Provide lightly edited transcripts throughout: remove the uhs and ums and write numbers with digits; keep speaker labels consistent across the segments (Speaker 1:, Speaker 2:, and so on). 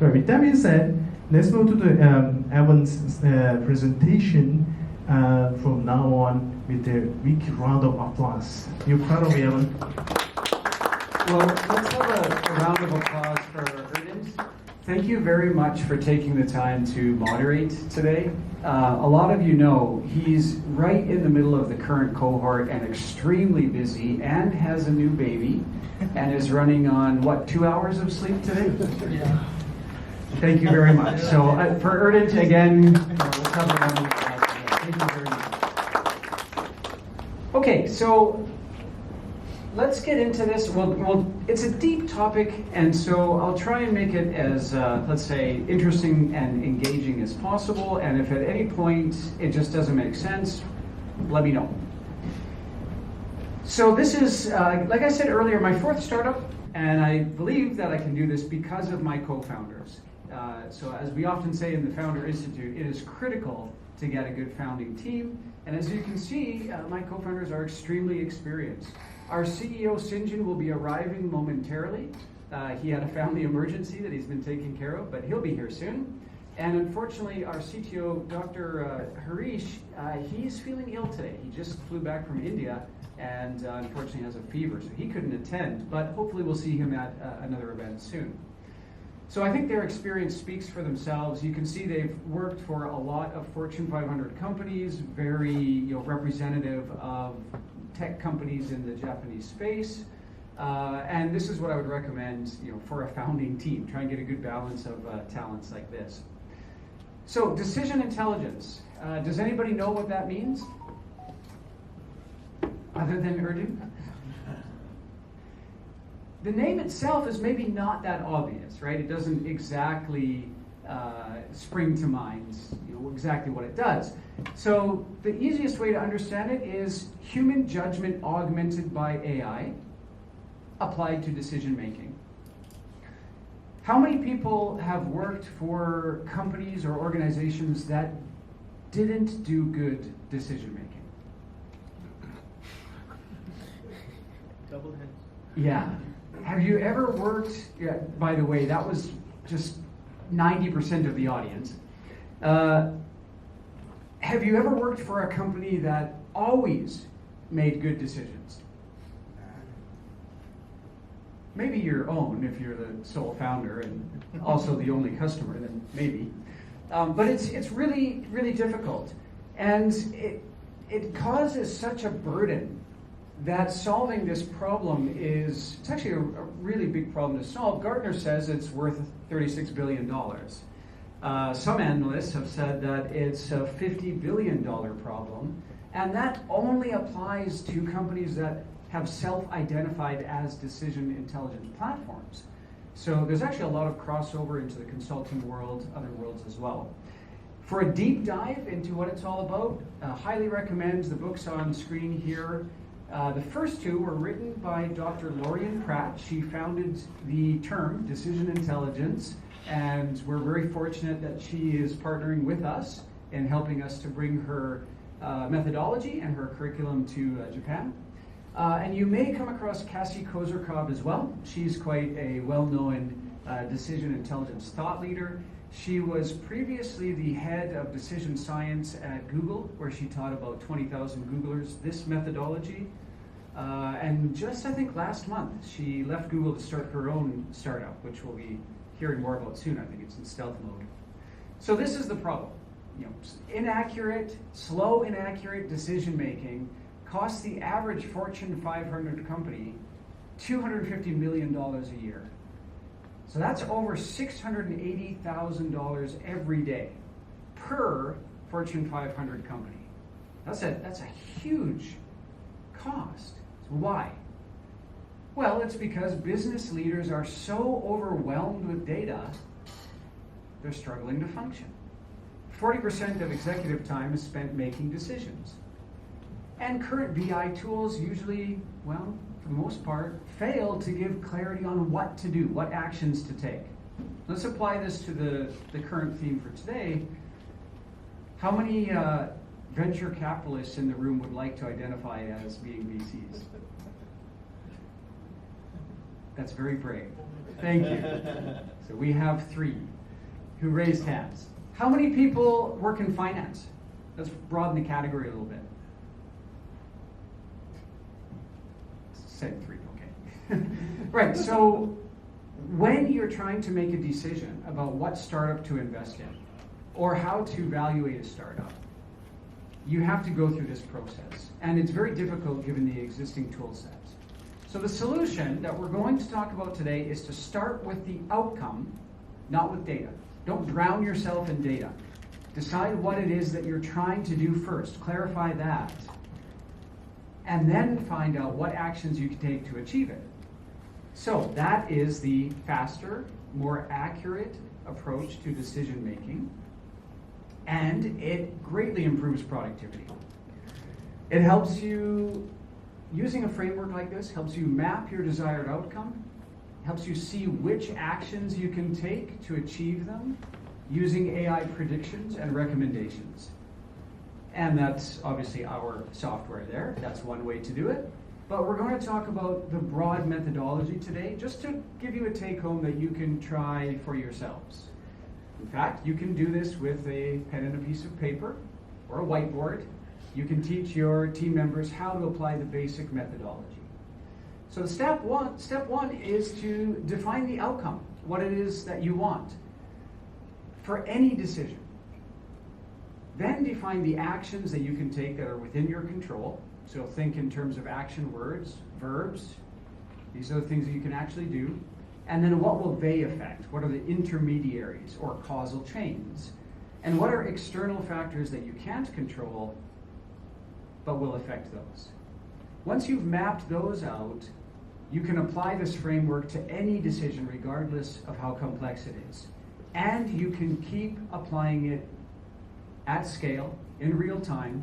Speaker 1: Right, with that being said, let's move to the Evan's presentation from now on with a big round of applause. You proud of me, Evan?
Speaker 2: Well, let's have a round of applause for Erdint. Thank you very much for taking the time to moderate today. A lot of you know he's right in the middle of the current cohort and extremely busy and has a new baby and is running on, what, 2 hours of sleep today?
Speaker 3: Yeah.
Speaker 2: Thank you very much. So for Erdint, again, let's have a round of applause. Thank you very much. Okay, so let's get into this. Well, it's a deep topic, and so I'll try and make it as, let's say, interesting and engaging as possible. And if at any point it just doesn't make sense, let me know. So this is, like I said earlier, my fourth startup, and I believe that I can do this because of my co-founders. So as we often say in the Founder Institute, it is critical to get a good founding team. And as you can see, my co-founders are extremely experienced. Our CEO, Sinjin, will be arriving momentarily. He had a family emergency that he's been taking care of, but he'll be here soon. And unfortunately, our CTO, Dr. Harish, he's feeling ill today. He just flew back from India and unfortunately has a fever, so he couldn't attend, but hopefully we'll see him at another event soon. So I think their experience speaks for themselves. You can see they've worked for a lot of Fortune 500 companies, very representative of tech companies in the Japanese space. And this is what I would recommend for a founding team. Try and get a good balance of talents like this. So decision intelligence. Does anybody know what that means? Other than Erdint? The name itself is maybe not that obvious, right? It doesn't exactly spring to mind exactly what it does. So the easiest way to understand it is human judgment augmented by AI applied to decision making. How many people have worked for companies or organizations that didn't do good decision making?
Speaker 3: Double heads.
Speaker 2: Yeah. Have you ever worked, by the way, that was just 90% of the audience. Have you ever worked for a company that always made good decisions? Maybe your own, if you're the sole founder and also the only customer, then maybe. But it's really, really difficult. And it causes such a burden that solving this problem it's actually a really big problem to solve. Gartner says it's worth $36 billion. Some analysts have said that it's a $50 billion problem, and that only applies to companies that have self-identified as decision intelligence platforms. So there's actually a lot of crossover into the consulting world, other worlds as well. For a deep dive into what it's all about, highly recommend the books on screen here. The first two were written by Dr. Lorian Pratt. She founded the term decision intelligence, and we're very fortunate that she is partnering with us in helping us to bring her methodology and her curriculum to Japan. And you may come across Cassie Kozyrkov as well. She's quite a well-known decision intelligence thought leader. She was previously the head of decision science at Google, where she taught about 20,000 Googlers this methodology. And just, I think, last month, she left Google to start her own startup, which we'll be hearing more about soon. I think it's in stealth mode. So this is the problem. Slow, inaccurate decision making costs the average Fortune 500 company $250 million a year. So that's over $680,000 every day per Fortune 500 company. That's a huge cost. So why? Well, it's because business leaders are so overwhelmed with data, they're struggling to function. 40% of executive time is spent making decisions. And current BI tools usually, well, for the most part, fail to give clarity on what to do, what actions to take. Let's apply this to the current theme for today. How many venture capitalists in the room would like to identify as being VCs? That's very brave. Thank you. So we have 3 who raised hands. How many people work in finance? Let's broaden the category a little bit. Said 3, okay. Right, so when you're trying to make a decision about what startup to invest in or how to evaluate a startup, you have to go through this process. And it's very difficult given the existing tool sets. So the solution that we're going to talk about today is to start with the outcome, not with data. Don't drown yourself in data. Decide what it is that you're trying to do first. Clarify that. And then find out what actions you can take to achieve it. So that is the faster, more accurate approach to decision making. And it greatly improves productivity. It helps you, using a framework like this, helps you map your desired outcome, helps you see which actions you can take to achieve them using AI predictions and recommendations. And that's obviously our software there. That's one way to do it. But we're going to talk about the broad methodology today, just to give you a take-home that you can try for yourselves. In fact, you can do this with a pen and a piece of paper or a whiteboard. You can teach your team members how to apply the basic methodology. So step one is to define the outcome, what it is that you want for any decision. Then define the actions that you can take that are within your control. So think in terms of action words, verbs. These are the things that you can actually do. And then what will they affect? What are the intermediaries or causal chains? And what are external factors that you can't control but will affect those? Once you've mapped those out, you can apply this framework to any decision regardless of how complex it is. And you can keep applying it at scale, in real time,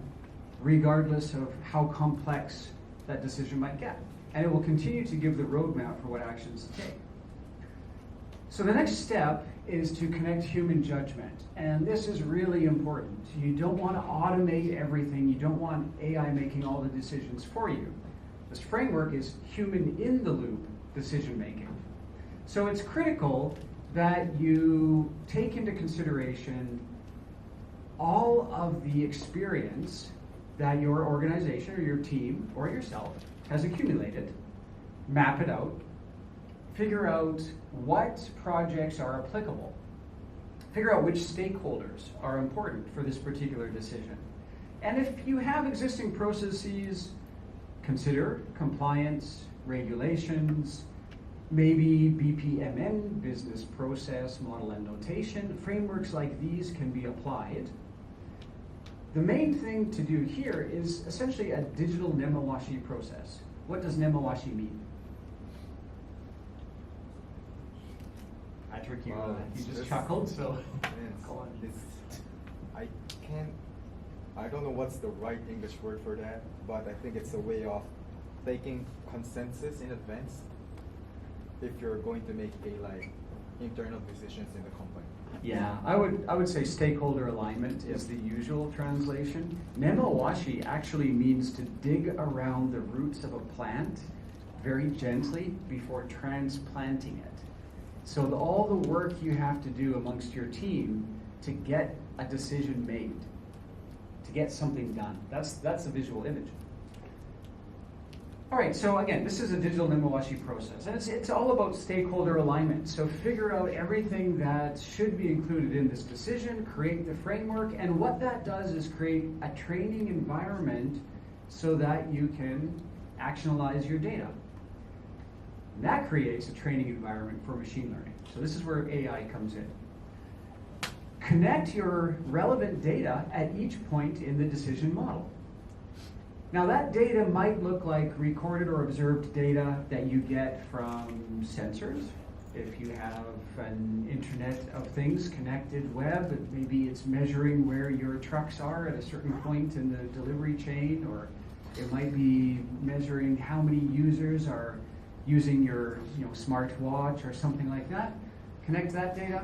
Speaker 2: regardless of how complex that decision might get. And it will continue to give the roadmap for what actions to take. So the next step is to connect human judgment. And this is really important. You don't want to automate everything. You don't want AI making all the decisions for you. This framework is human in the loop decision making. So it's critical that you take into consideration all of the experience that your organization or your team or yourself has accumulated, map it out, figure out what projects are applicable, figure out which stakeholders are important for this particular decision. And if you have existing processes, consider compliance, regulations, maybe BPMN, business process, model and notation. Frameworks like these can be applied. The main thing to do here is essentially a digital Nemawashi process. What does Nemawashi mean? Patrick, you just chuckled, so go on.
Speaker 4: I don't know what's the right English word for that, but I think it's a way of taking consensus in advance if you're going to make internal decisions in the company.
Speaker 2: Yeah, I would say stakeholder alignment is the usual translation. Nemawashi actually means to dig around the roots of a plant very gently before transplanting it. So all the work you have to do amongst your team to get a decision made, to get something done. That's the visual image. All right, so again, this is a digital Nemawashi process. And it's all about stakeholder alignment. So figure out everything that should be included in this decision, create the framework, and what that does is create a training environment so that you can actionalize your data. And that creates a training environment for machine learning. So this is where AI comes in. Connect your relevant data at each point in the decision model. Now that data might look like recorded or observed data that you get from sensors. If you have an Internet of Things connected web, maybe it's measuring where your trucks are at a certain point in the delivery chain, or it might be measuring how many users are using your smartwatch or something like that. Connect that data.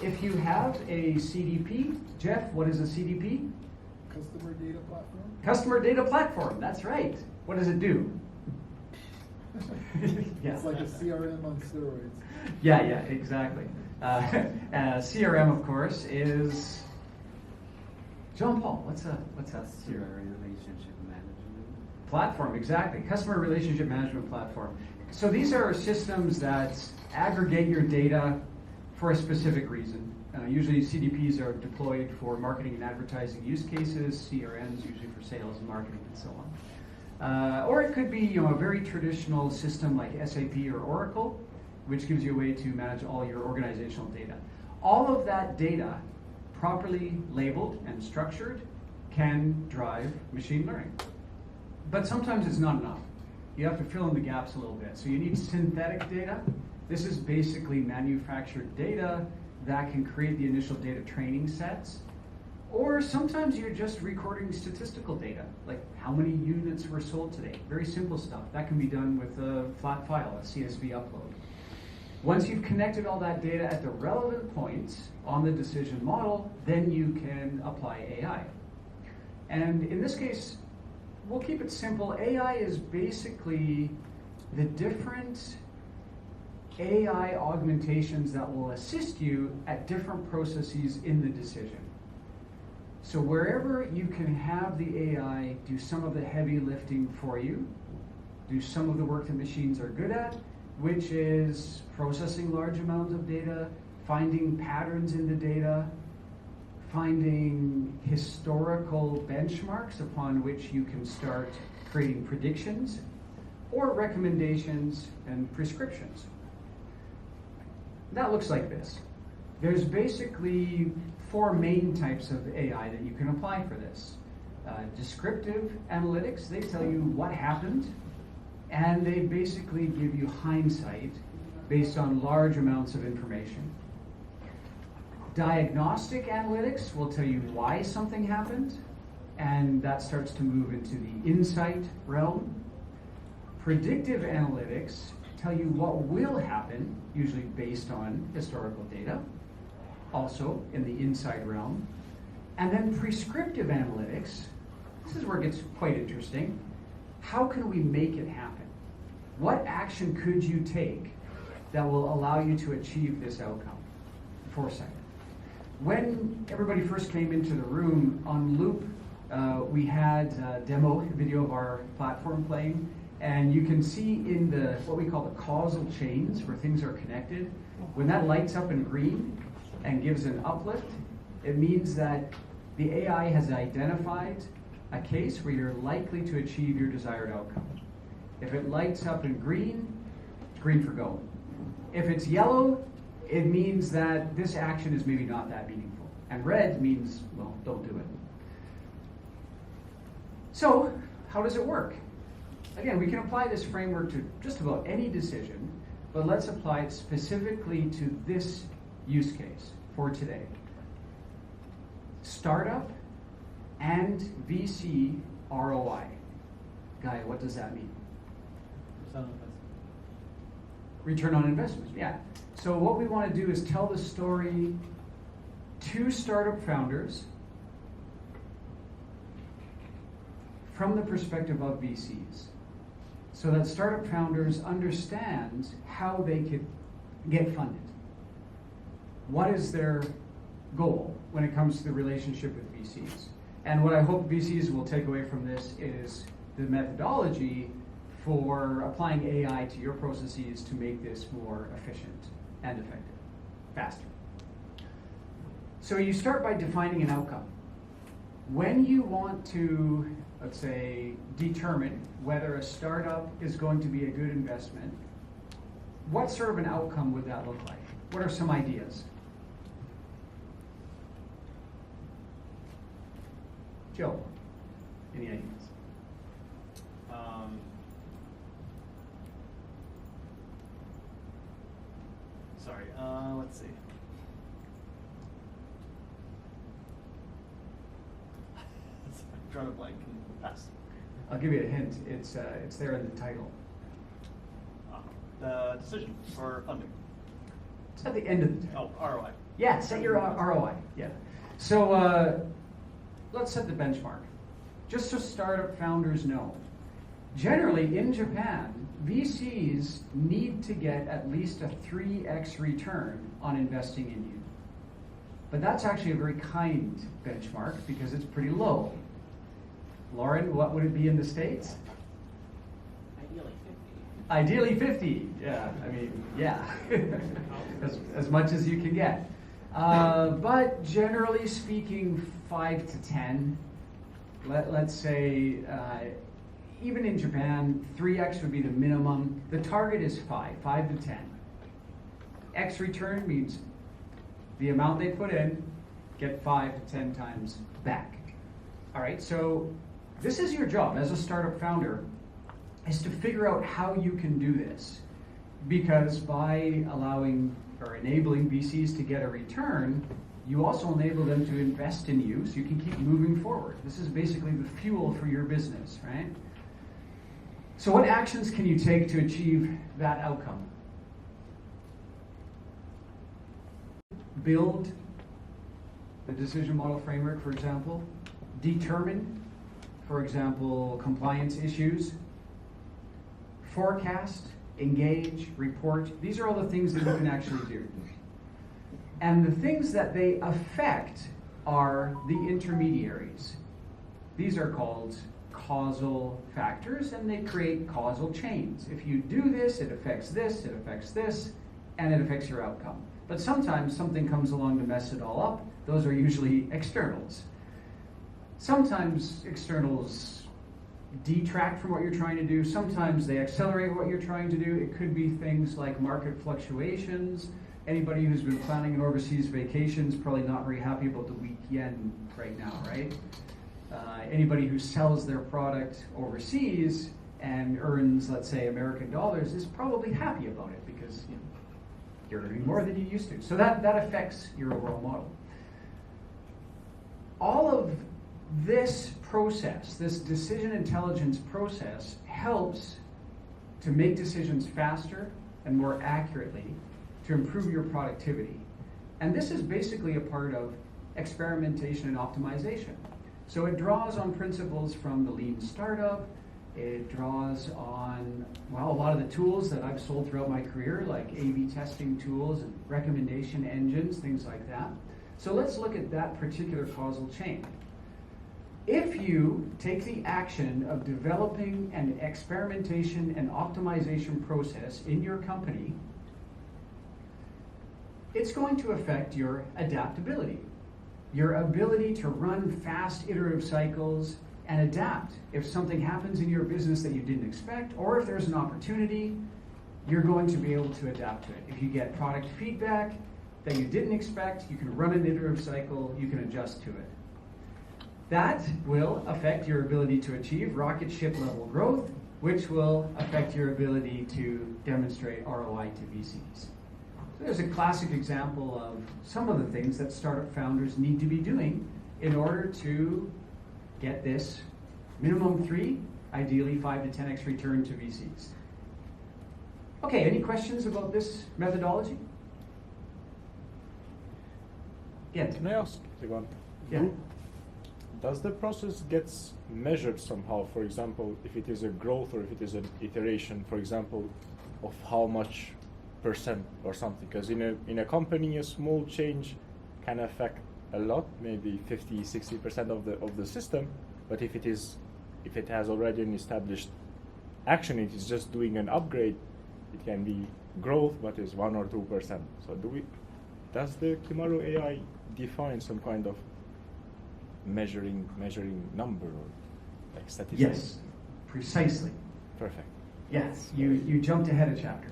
Speaker 2: If you have a CDP, Jeff, what is a CDP?
Speaker 5: Customer data platform.
Speaker 2: Customer data platform, that's right. What does it do? Yeah.
Speaker 5: It's like a CRM on steroids.
Speaker 2: Yeah, exactly. CRM, of course, is John Paul. What's a
Speaker 6: Customer relationship management.
Speaker 2: platform? Exactly, customer relationship management platform. So these are systems that aggregate your data for a specific reason. Usually CDPs are deployed for marketing and advertising use cases, CRMs usually for sales and marketing and so on. Or it could be a very traditional system like SAP or Oracle, which gives you a way to manage all your organizational data. All of that data, properly labeled and structured, can drive machine learning. But sometimes it's not enough. You have to fill in the gaps a little bit. So you need synthetic data. This is basically manufactured data that can create the initial data training sets. Or sometimes you're just recording statistical data, like how many units were sold today. Very simple stuff. That can be done with a flat file, a CSV upload. Once you've connected all that data at the relevant points on the decision model, then you can apply AI. And in this case, we'll keep it simple. AI is basically the different AI augmentations that will assist you at different processes in the decision. So wherever you can have the AI do some of the heavy lifting for you, do some of the work that machines are good at, which is processing large amounts of data, finding patterns in the data, finding historical benchmarks upon which you can start creating predictions or recommendations and prescriptions. That looks like this. There's basically 4 main types of AI that you can apply for this. Descriptive analytics, they tell you what happened, and they basically give you hindsight based on large amounts of information. Diagnostic analytics will tell you why something happened, and that starts to move into the insight realm. Predictive analytics tell you what will happen, usually based on historical data, also in the insight realm. And then prescriptive analytics, this is where it gets quite interesting. How can we make it happen? What action could you take that will allow you to achieve this outcome? Foresight. When everybody first came into the room on Loop, we had a demo video of our platform playing, and you can see in the what we call the causal chains where things are connected, when that lights up in green and gives an uplift, it means that the AI has identified a case where you're likely to achieve your desired outcome. If it lights up in green, it's green for go. If it's yellow, it means that this action is maybe not that meaningful. And red means, well, don't do it. So, how does it work? Again, we can apply this framework to just about any decision, but let's apply it specifically to this use case for today. Startup and VC ROI. Guy, what does that mean? Return on investment, yeah. So what we want to do is tell the story to startup founders from the perspective of VCs, so that startup founders understand how they could get funded. What is their goal when it comes to the relationship with VCs? And what I hope VCs will take away from this is the methodology for applying AI to your processes to make this more efficient and effective, faster. So you start by defining an outcome. When you want to, let's say, determine whether a startup is going to be a good investment, what sort of an outcome would that look like? What are some ideas? Joe, any ideas?
Speaker 3: Sorry, let's see. I'm drawing a blank. Pass.
Speaker 2: I'll give you a hint. It's there in the title.
Speaker 3: The decision for funding.
Speaker 2: It's at the end of the title.
Speaker 3: Oh, ROI.
Speaker 2: Yeah, set your ROI. Yeah. So let's set the benchmark. Just so startup founders know, Generally, in Japan, VCs need to get at least a 3x return on investing in you. But that's actually a very kind benchmark because it's pretty low. Lauren, what would it be in the States?
Speaker 3: Ideally 50.
Speaker 2: Ideally 50, yeah, I mean, yeah, as much as you can get. But generally speaking, 5 to 10. Let's say, even in Japan, 3x would be the minimum. The target is 5 to 10. X return means the amount they put in, get 5 to 10 times back. All right, so this is your job as a startup founder, is to figure out how you can do this. Because by allowing or enabling VCs to get a return, you also enable them to invest in you so you can keep moving forward. This is basically the fuel for your business, right? So what actions can you take to achieve that outcome? Build the decision model framework, for example. Determine, for example, compliance issues. Forecast, engage, report. These are all the things that you can actually do. And the things that they affect are the intermediaries. These are called causal factors, and they create causal chains. If you do this, it affects this, and it affects your outcome. But sometimes something comes along to mess it all up. Those are usually externals. Sometimes externals detract from what you're trying to do. Sometimes they accelerate what you're trying to do. It could be things like market fluctuations. Anybody who's been planning an overseas vacation is probably not very happy about the weak yen right now, right? Anybody who sells their product overseas and earns, let's say, American dollars is probably happy about it because you're earning more than you used to. So that affects your overall model. All of this process, this decision intelligence process, helps to make decisions faster and more accurately to improve your productivity. And this is basically a part of experimentation and optimization. So it draws on principles from the lean startup. It draws on, well, a lot of the tools that I've sold throughout my career, like A/B testing tools and recommendation engines, things like that. So let's look at that particular causal chain. If you take the action of developing an experimentation and optimization process in your company, it's going to affect your adaptability, your ability to run fast iterative cycles and adapt. If something happens in your business that you didn't expect, or if there's an opportunity, you're going to be able to adapt to it. If you get product feedback that you didn't expect, you can run an iterative cycle, you can adjust to it. That will affect your ability to achieve rocket ship level growth, which will affect your ability to demonstrate ROI to VCs. So there's a classic example of some of the things that startup founders need to be doing in order to get this minimum 3, ideally 5 to 10x return to VCs. Okay, any questions about this methodology? Yeah.
Speaker 7: Can I ask Ivan?
Speaker 2: Yeah.
Speaker 7: Does the process gets measured somehow? For example, if it is a growth or if it is an iteration, for example, of how much percent or something? Because in a company, a small change can affect a lot, maybe 50-60% of the system. But if it has already an established action, it is just doing an upgrade. It can be growth, but is 1 or 2%. So does the Kimaru AI define some kind of measuring number or like statistics?
Speaker 2: Yes, precisely.
Speaker 7: Perfect.
Speaker 2: Yes, you jumped ahead a chapter.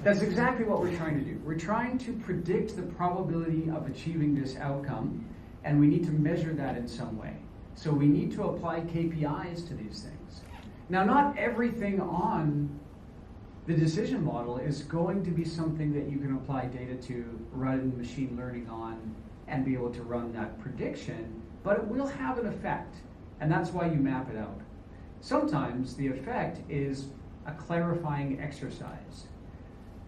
Speaker 2: That's exactly what we're trying to do. We're trying to predict the probability of achieving this outcome, and we need to measure that in some way. So we need to apply KPIs to these things. Now, not everything on the decision model is going to be something that you can apply data to, run machine learning on, and be able to run that prediction, but it will have an effect, and that's why you map it out. Sometimes the effect is a clarifying exercise.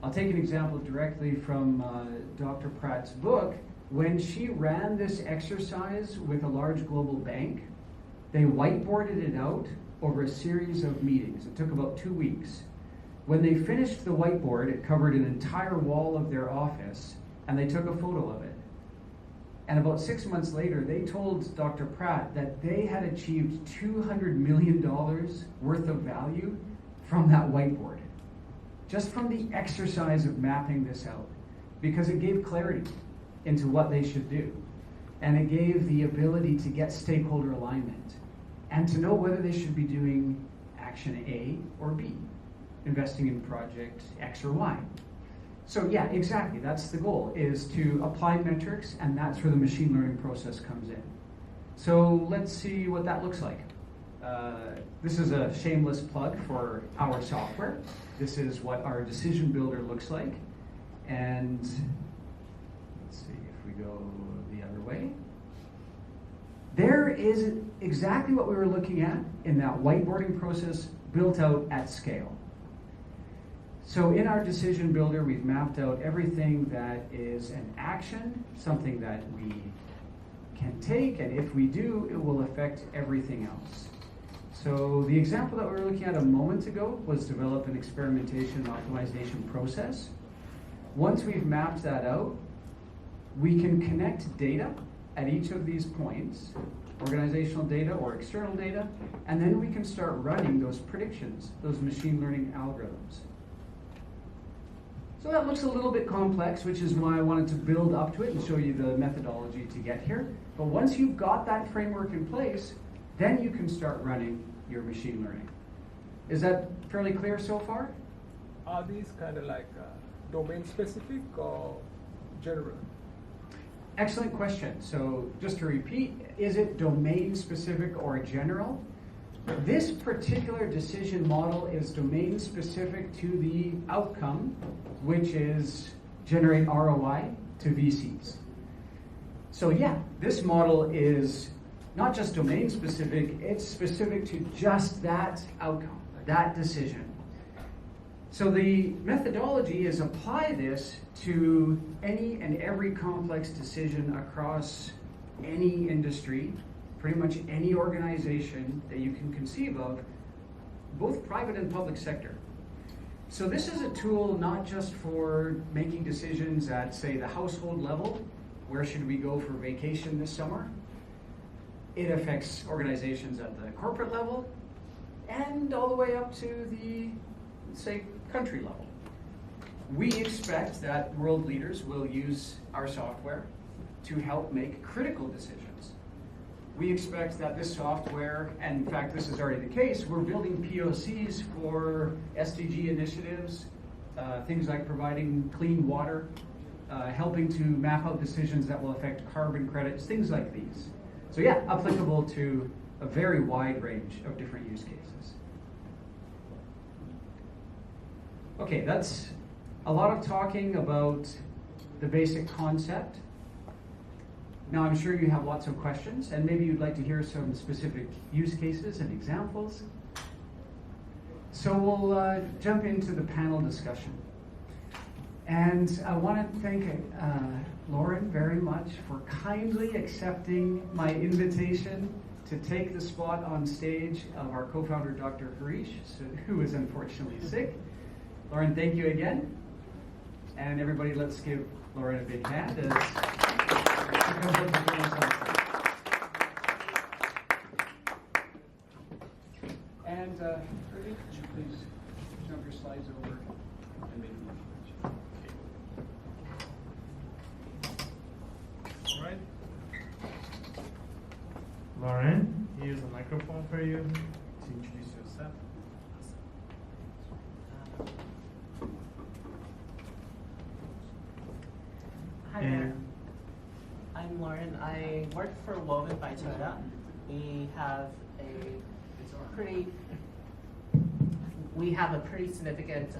Speaker 2: I'll take an example directly from Dr. Pratt's book. When she ran this exercise with a large global bank, they whiteboarded it out over a series of meetings. It took about 2 weeks. When they finished the whiteboard, it covered an entire wall of their office, and they took a photo of it. And about 6 months later, they told Dr. Pratt that they had achieved $200 million worth of value from that whiteboard, just from the exercise of mapping this out, because it gave clarity into what they should do. And it gave the ability to get stakeholder alignment and to know whether they should be doing action A or B, investing in project X or Y. So yeah, exactly, that's the goal, is to apply metrics, and that's where the machine learning process comes in. So let's see what that looks like. This is a shameless plug for our software. This is what our decision builder looks like. And let's see if we go the other way. There is exactly what we were looking at in that whiteboarding process built out at scale. So in our decision builder, we've mapped out everything that is an action, something that we can take, and if we do, it will affect everything else. So the example that we were looking at a moment ago was develop an experimentation and optimization process. Once we've mapped that out, we can connect data at each of these points, organizational data or external data, and then we can start running those predictions, those machine learning algorithms. So that looks a little bit complex, which is why I wanted to build up to it and show you the methodology to get here. But once you've got that framework in place, then you can start running your machine learning. Is that fairly clear so far?
Speaker 3: Are these kind of like domain specific or general?
Speaker 2: Excellent question. So just to repeat, is it domain specific or general? This particular decision model is domain specific to the outcome, which is generate ROI to VCs. So yeah, this model is not just domain specific, it's specific to just that outcome, that decision. So the methodology is apply this to any and every complex decision across any industry, pretty much any organization that you can conceive of, both private and public sector. So this is a tool not just for making decisions at, say, the household level, where should we go for vacation this summer? It affects organizations at the corporate level and all the way up to the, say, country level. We expect that world leaders will use our software to help make critical decisions. We expect that this software, and in fact this is already the case, we're building POCs for SDG initiatives, things like providing clean water, helping to map out decisions that will affect carbon credits, things like these. So yeah, applicable to a very wide range of different use cases. Okay, that's a lot of talking about the basic concept. Now I'm sure you have lots of questions, and maybe you'd like to hear some specific use cases and examples. So we'll jump into the panel discussion. And I want to thank Lauren very much for kindly accepting my invitation to take the spot on stage of our co-founder, Dr. Harish, who is unfortunately sick. Lauren, thank you again. And everybody, let's give Lauren a big hand as she comes up to join us on stage. And Rudy, could you please jump your slides over and make a motion?
Speaker 1: All right. Lauren, here's a microphone for you to introduce yourself.
Speaker 8: Hi there. I'm Lauren. I work for Woven by Toyota. We have a pretty significant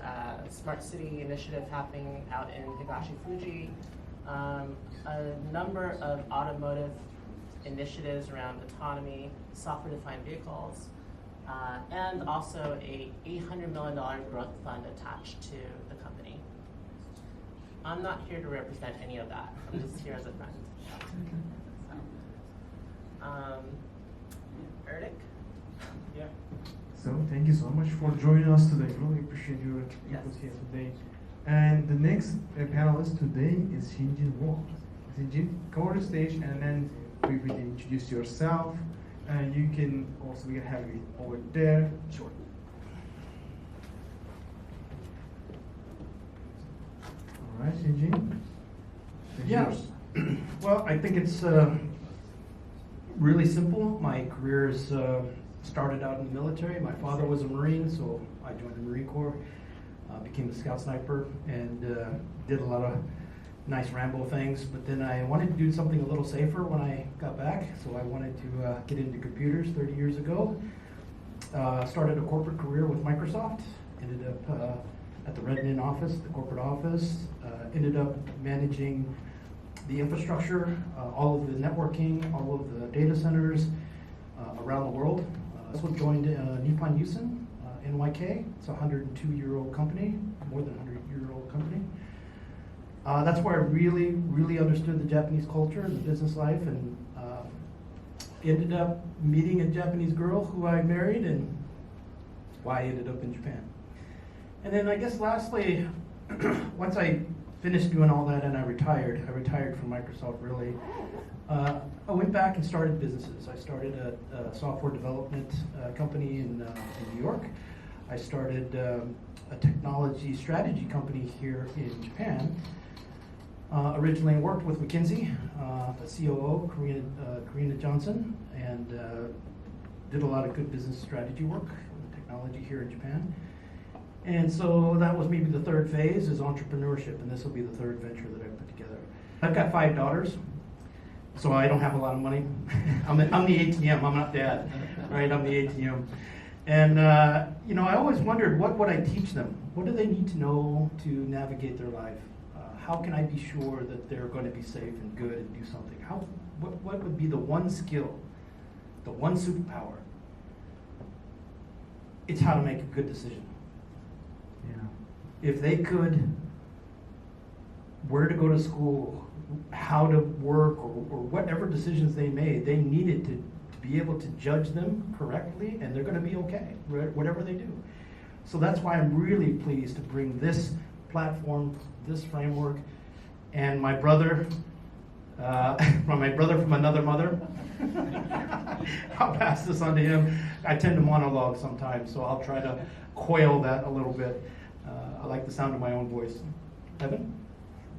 Speaker 8: smart city initiative happening out in Higashi-Fuji. A number of automotive initiatives around autonomy, software-defined vehicles, and also a $800 million growth fund attached to the company. I'm not here to represent any of that. I'm just here as a friend. Erdic?
Speaker 3: Yeah.
Speaker 1: So thank you so much for joining us today. Really appreciate your
Speaker 8: Yes.
Speaker 1: input here today. And the next panelist today is Shinjin Wong. Shinjin, come on the stage and then briefly introduce yourself. And you can also, we can have you over there. Sure. All right, Shinjin. It's
Speaker 9: Yeah.
Speaker 1: yours.
Speaker 9: Well, I think it's really simple. My career is started out in the military. My father was a Marine, so I joined the Marine Corps, became a scout sniper, and did a lot of nice Rambo things. But then I wanted to do something a little safer when I got back, so I wanted to get into computers 30 years ago. Started a corporate career with Microsoft. Ended up at the Redmond office, the corporate office. Ended up managing the infrastructure, all of the networking, all of the data centers around the world. Also joined Nippon Yusen, NYK. It's a 102-year-old company, more than 100-year-old company. That's where I really, really understood the Japanese culture and the business life, and ended up meeting a Japanese girl who I married, and why I ended up in Japan. And then I guess lastly, once I finished doing all that and I retired from Microsoft really, I went back and started businesses. I started a software development company in New York. I started a technology strategy company here in Japan. Originally worked with McKinsey, the COO, Karina Johnson, and did a lot of good business strategy work with technology here in Japan. And so that was maybe the third phase is entrepreneurship, and this will be the third venture that I put together. I've got 5 daughters, so I don't have a lot of money. I'm the ATM, I'm not dad, right? I'm the ATM. And I always wondered, what would I teach them? What do they need to know to navigate their life? How can I be sure that they're going to be safe and good and do something? What would be the one skill, the one superpower? It's how to make a good decision. If they could, where to go to school, how to work, or whatever decisions they made, they needed to be able to judge them correctly, and they're going to be okay, whatever they do. So that's why I'm really pleased to bring this platform, this framework, and my brother, my brother from another mother. I'll pass this on to him. I tend to monologue sometimes, so I'll try to quail that a little bit. I like the sound of my own voice. Evan?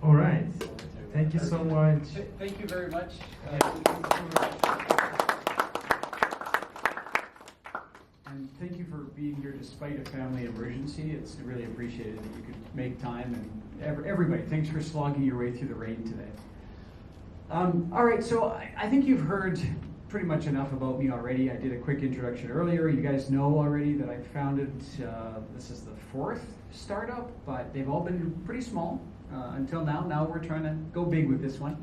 Speaker 1: All right. Thank you so much.
Speaker 2: Thank you very much. And thank you for being here despite a family emergency. It's really appreciated that you could make time, and everybody, thanks for slogging your way through the rain today. All right, so I think you've heard pretty much enough about me already. I did a quick introduction earlier. You guys know already that I founded, this is the 4th startup, but they've all been pretty small until now. Now we're trying to go big with this one.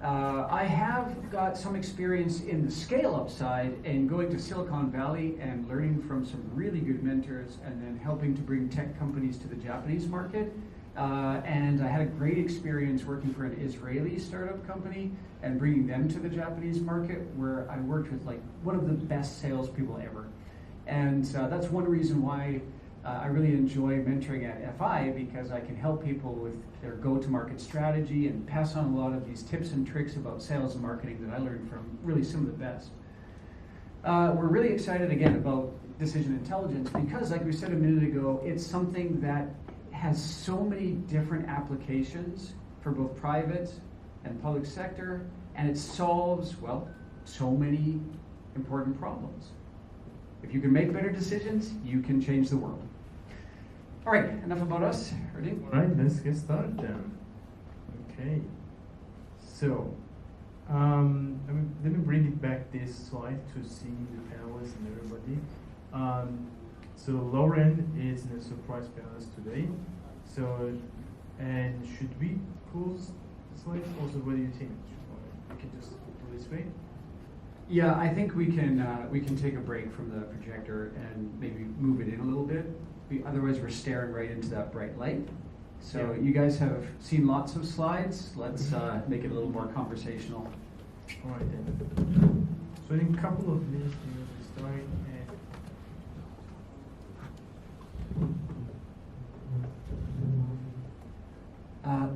Speaker 2: I have got some experience in the scale-up side and going to Silicon Valley and learning from some really good mentors and then helping to bring tech companies to the Japanese market. And I had a great experience working for an Israeli startup company and bringing them to the Japanese market, where I worked with like one of the best salespeople ever. And that's one reason why I really enjoy mentoring at FI, because I can help people with their go-to-market strategy and pass on a lot of these tips and tricks about sales and marketing that I learned from really some of the best. We're really excited again about decision intelligence because, like we said a minute ago, it's something that has so many different applications for both private and public sector, and it solves, well, so many important problems. If you can make better decisions, you can change the world. All right, enough about us. Ready?
Speaker 1: All right, let's get started then. Okay. So, let me bring it back this slide to see the panelists and everybody. So Lauren is the surprise panelist today. So, and should we close the slides? Also, what do you think? We can just go this way.
Speaker 2: Yeah, I think we can take a break from the projector and maybe move it in a little bit. Otherwise, we're staring right into that bright light. So
Speaker 1: Yeah.
Speaker 2: you guys have seen lots of slides. Let's make it a little more conversational.
Speaker 1: All right then. So in a couple of minutes we will start.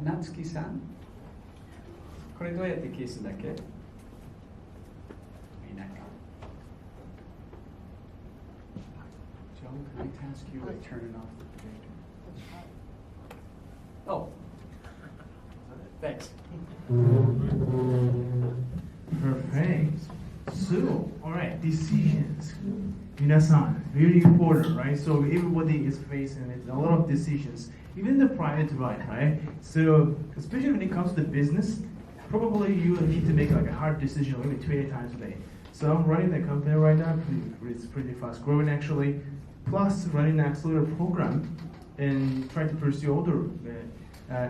Speaker 2: Natsuki-san? これどうやって消すんだっけ？いないか。Joe, can I task you to turn it off the projector? Oh. Thanks.
Speaker 1: Perfect. So, all right, decisions. Minasan, very important, right? So everybody is facing it, a lot of decisions, even the private life, right? So especially when it comes to business, probably you need to make like a hard decision maybe 20 times a day. So I'm running the company right now, it's pretty fast growing actually, plus running an accelerator program and trying to pursue other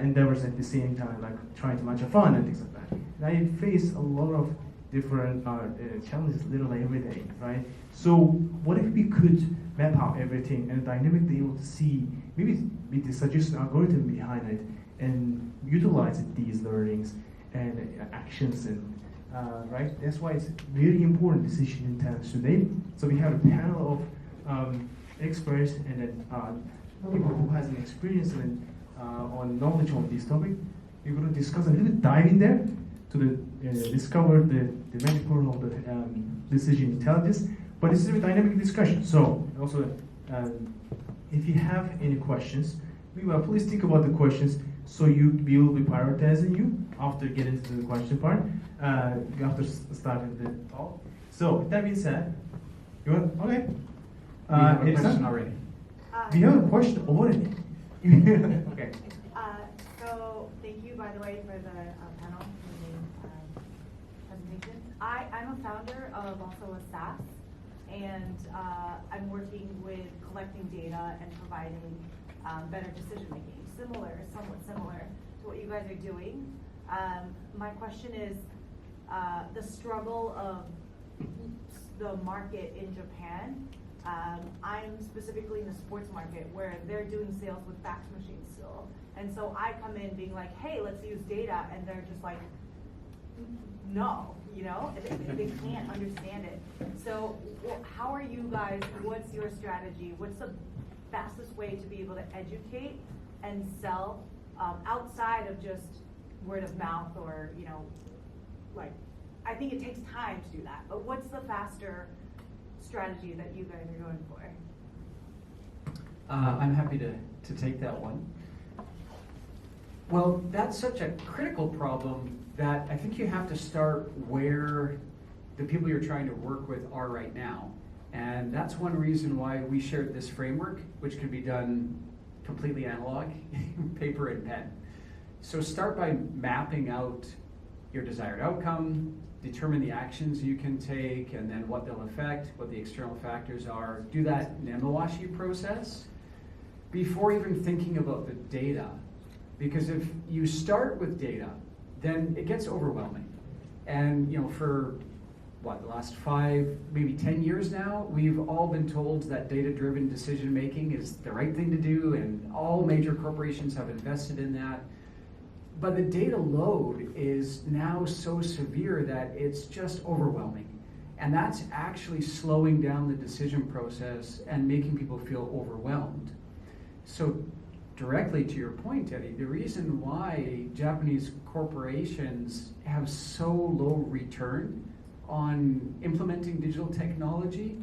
Speaker 1: endeavors at the same time, like trying to launch a fund and things like that. And I face a lot of different challenges literally every day, right? So what if we could map out everything and dynamically able to see, maybe with the suggested algorithm behind it, and utilize these learnings and actions and right? That's why it's very important decision in times today. So we have a panel of experts and then people who has an experience and on knowledge on this topic. We're going to discuss a little bit, dive in there to discover the magic portal of the decision intelligence. But this is a dynamic discussion. So also, if you have any questions, please think about the questions. So we will be prioritizing you after getting to the question part, after starting the talk. So with that being said, you want okay?
Speaker 2: We have a question already.
Speaker 1: Do you have a question already? Okay.
Speaker 10: So thank you, by the way, for the panel for the presentation. I'm a founder of also a SaaS, and I'm working with collecting data and providing better decision making. Somewhat similar to what you guys are doing. My question is the struggle of the market in Japan. I'm specifically in the sports market where they're doing sales with fax machines still. And so I come in being like, hey, let's use data, and they're just like, no, they can't understand it. So how are you guys, what's your strategy? What's the fastest way to be able to educate and sell outside of just word of mouth or, I think it takes time to do that, but what's the faster strategy that you guys are going for?
Speaker 2: I'm happy to take that one. Well, that's such a critical problem that I think you have to start where the people you're trying to work with are right now. And that's one reason why we shared this framework, which can be done completely analog, paper and pen. So start by mapping out your desired outcome, determine the actions you can take, and then what they'll affect, what the external factors are. Do that in the Emawashi process before even thinking about the data. Because if you start with data, then it gets overwhelming. And for the last 5, maybe 10 years now, we've all been told that data-driven decision-making is the right thing to do, and all major corporations have invested in that. But the data load is now so severe that it's just overwhelming. And that's actually slowing down the decision process and making people feel overwhelmed. So directly to your point, Eddie, the reason why Japanese corporations have so low return on implementing digital technology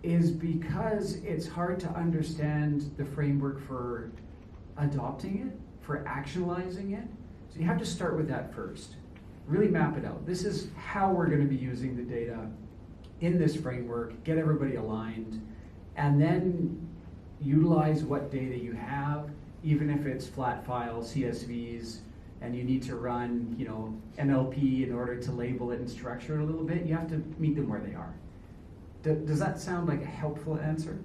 Speaker 2: is because it's hard to understand the framework for adopting it, for actionalizing it. So you have to start with that first. Really map it out. This is how we're going to be using the data in this framework, get everybody aligned, and then utilize what data you have, even if it's flat files, CSVs, and you need to run, NLP in order to label it and structure it a little bit. You have to meet them where they are. Does that sound like a helpful answer?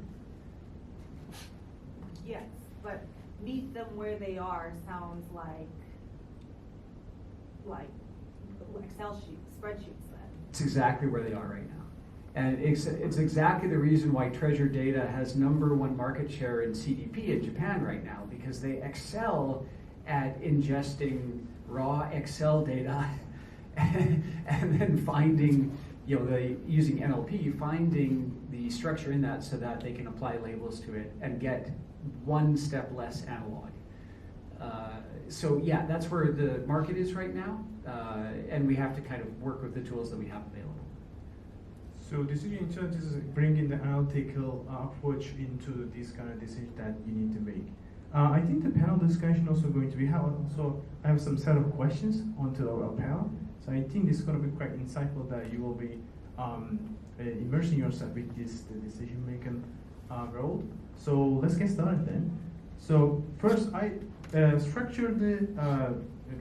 Speaker 10: Yes, but meet them where they are sounds like Excel sheets, spreadsheets then.
Speaker 2: It's exactly where they are right now. And it's exactly the reason why Treasure Data has #1 market share in CDP in Japan right now, because they excel at ingesting raw Excel data and then finding, using NLP, finding the structure in that so that they can apply labels to it and get one step less analog. So yeah, that's where the market is right now, and we have to kind of work with the tools that we have available.
Speaker 1: So decision intelligence is bringing the analytical approach into this kind of decision that you need to make. I think the panel discussion also going to be I have some set of questions onto our panel. So I think this is going to be quite insightful that you will be immersing yourself with the decision making role. So let's get started then. So first, I structured the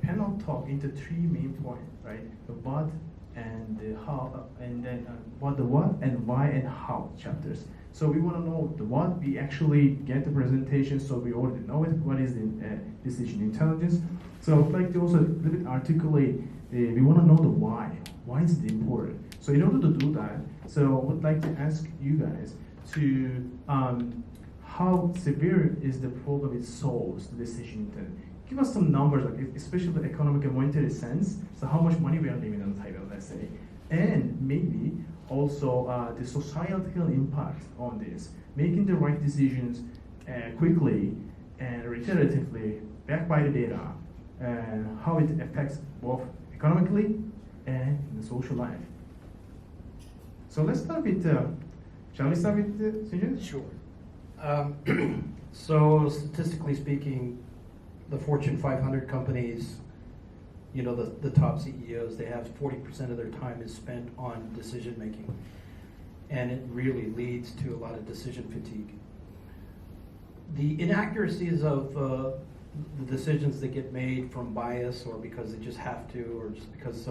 Speaker 1: panel talk into three main points, right? The what and the how, and then what and why and how chapters. So we want to know the what. We actually get the presentation, so we already know it. What is the decision intelligence? So I would like to also a little bit articulate. We want to know the why. Why is it important? So in order to do that, so I would like to ask you guys to how severe is the problem it solves, the decision intelligence. Give us some numbers, like especially the economic and monetary sense. So how much money we are leaving on the table, let's say, and maybe also the societal impact on this, making the right decisions quickly and reiteratively, backed by the data, and how it affects both economically and in the social life. So let's start with. Shall we start with Sunjun?
Speaker 9: Sure. So statistically speaking, the Fortune 500 companies, you know, the top CEOs, they have 40% of their time is spent on decision making. And it really leads to a lot of decision fatigue. The inaccuracies of the decisions that get made from bias or because they just have to, or just because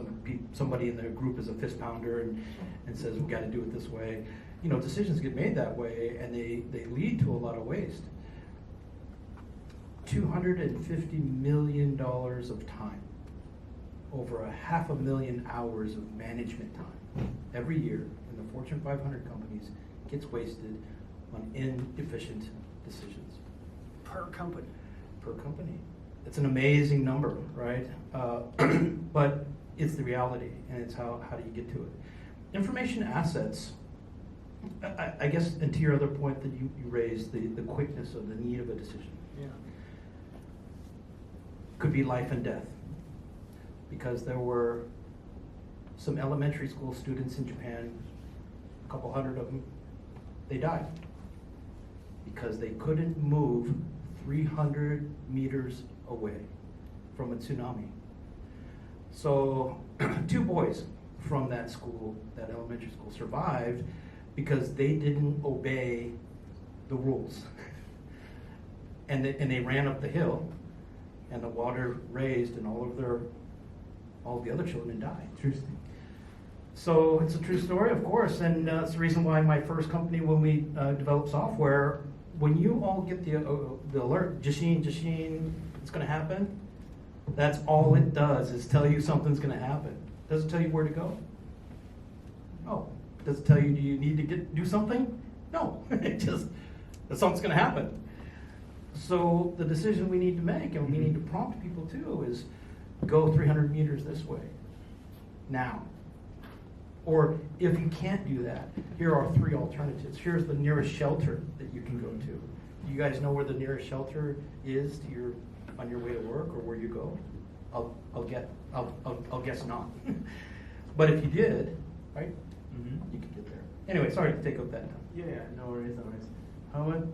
Speaker 9: somebody in their group is a fist pounder and says, we got to do it this way. You know, decisions get made that way and they lead to a lot of waste. $250 million of time, over 500,000 hours of management time every year in the Fortune 500 companies gets wasted on inefficient decisions.
Speaker 2: Per company.
Speaker 9: Per company. It's an amazing number, right? But it's the reality, and it's how do you get to it. Information assets, I guess, and to your other point that you raised, the quickness of the need of a decision.
Speaker 3: Yeah.
Speaker 9: Could be life and death. Because there were some elementary school students in Japan, a couple hundred of them, they died. Because they couldn't move 300 meters away from a tsunami. So 2 boys from that school, that elementary school, survived because they didn't obey the rules. And they ran up the hill, and the water raised, and all of the other children died.
Speaker 1: Interesting.
Speaker 9: So it's a true story, of course, and it's the reason why my first company, when we developed software, when you all get the alert, Jashin, it's going to happen, that's all it does is tell you something's going to happen. Doesn't tell you where to go. No. Does it tell you, do you need to do something? No. It just, that something's going to happen. So the decision we need to make, and we need to prompt people to, is go 300 meters this way, now. Or if you can't do that, here are 3 alternatives. Here's the nearest shelter that you can go to. Do you guys know where the nearest shelter is to on your way to work or where you go? I'll guess not. But if you did, right, you could get there. Anyway, sorry to take up that time.
Speaker 1: Yeah, no worries. Howard?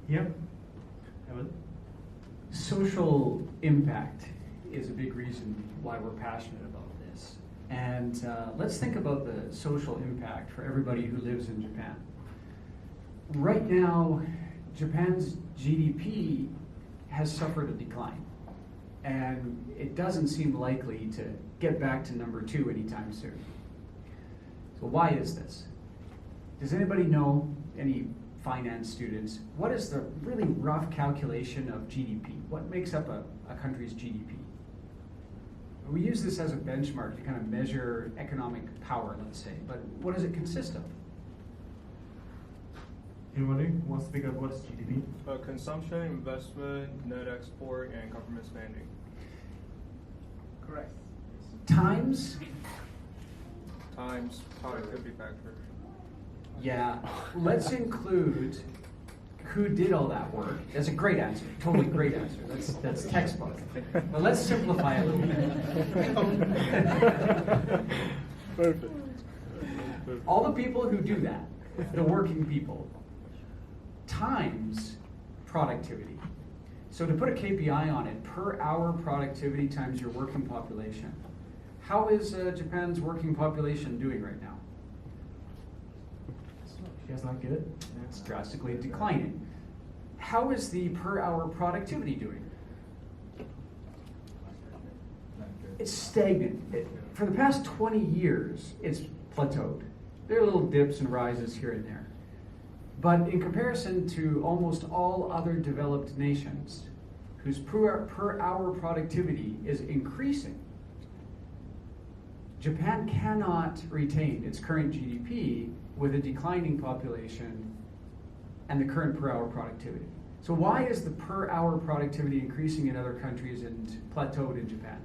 Speaker 1: Yep. Howard?
Speaker 2: Social impact is a big reason why we're passionate about this. And let's think about the social impact for everybody who lives in Japan. Right now, Japan's GDP has suffered a decline. And it doesn't seem likely to get back to number 2 anytime soon. So why is this? Does anybody know, any finance students, what is the really rough calculation of GDP? What makes up a country's GDP? We use this as a benchmark to kind of measure economic power, let's say, but what does it consist of?
Speaker 1: Anybody wants to speak up what's GDP?
Speaker 11: Consumption, investment, net export, and government spending.
Speaker 3: Correct.
Speaker 2: Times?
Speaker 11: Times productivity factor.
Speaker 2: Yeah, let's include who did all that work? That's a great answer, totally great answer. That's textbook. But let's simplify a little bit.
Speaker 7: Perfect.
Speaker 2: All the people who do that, the working people, times productivity. So to put a KPI on it, per hour productivity times your working population. How is Japan's working population doing right now?
Speaker 1: That's not good.
Speaker 2: It's drastically declining. How is the per hour productivity doing? It's stagnant. For the past 20 years, it's plateaued. There are little dips and rises here and there. But in comparison to almost all other developed nations, whose per hour productivity is increasing, Japan cannot retain its current GDP with a declining population and the current per hour productivity. So why is the per hour productivity increasing in other countries and plateaued in Japan?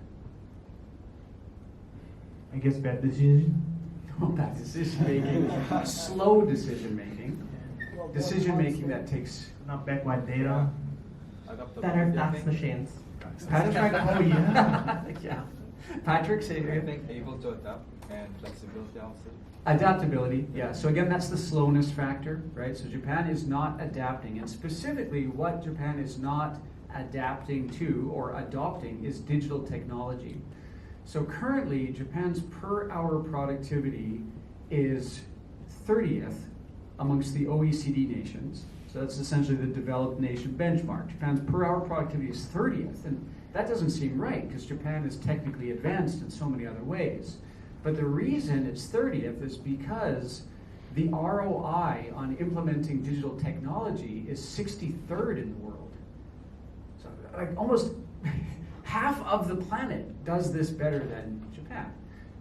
Speaker 1: I guess bad decision.
Speaker 2: Bad decision making, slow decision making, decision making that takes.
Speaker 1: Not backed by data.
Speaker 8: Better fax machines.
Speaker 2: Patrick,
Speaker 1: Oh yeah.
Speaker 2: yeah. Patrick, say
Speaker 4: I
Speaker 2: again.
Speaker 4: think able to adapt and flexibility also.
Speaker 2: Adaptability, yeah. So again, that's the slowness factor, right? So Japan is not adapting, and specifically what Japan is not adapting to or adopting is digital technology. So currently, Japan's per hour productivity is 30th amongst the OECD nations. So that's essentially the developed nation benchmark. Japan's per hour productivity is 30th, and that doesn't seem right because Japan is technically advanced in so many other ways. But the reason it's 30th is because the ROI on implementing digital technology is 63rd in the world. So like almost half of the planet does this better than Japan.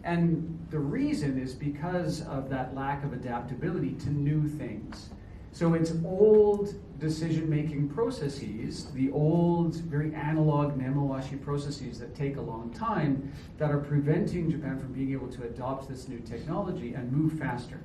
Speaker 2: And the reason is because of that lack of adaptability to new things. So it's old decision-making processes, the old, very analog nemawashi processes that take a long time, that are preventing Japan from being able to adopt this new technology and move faster.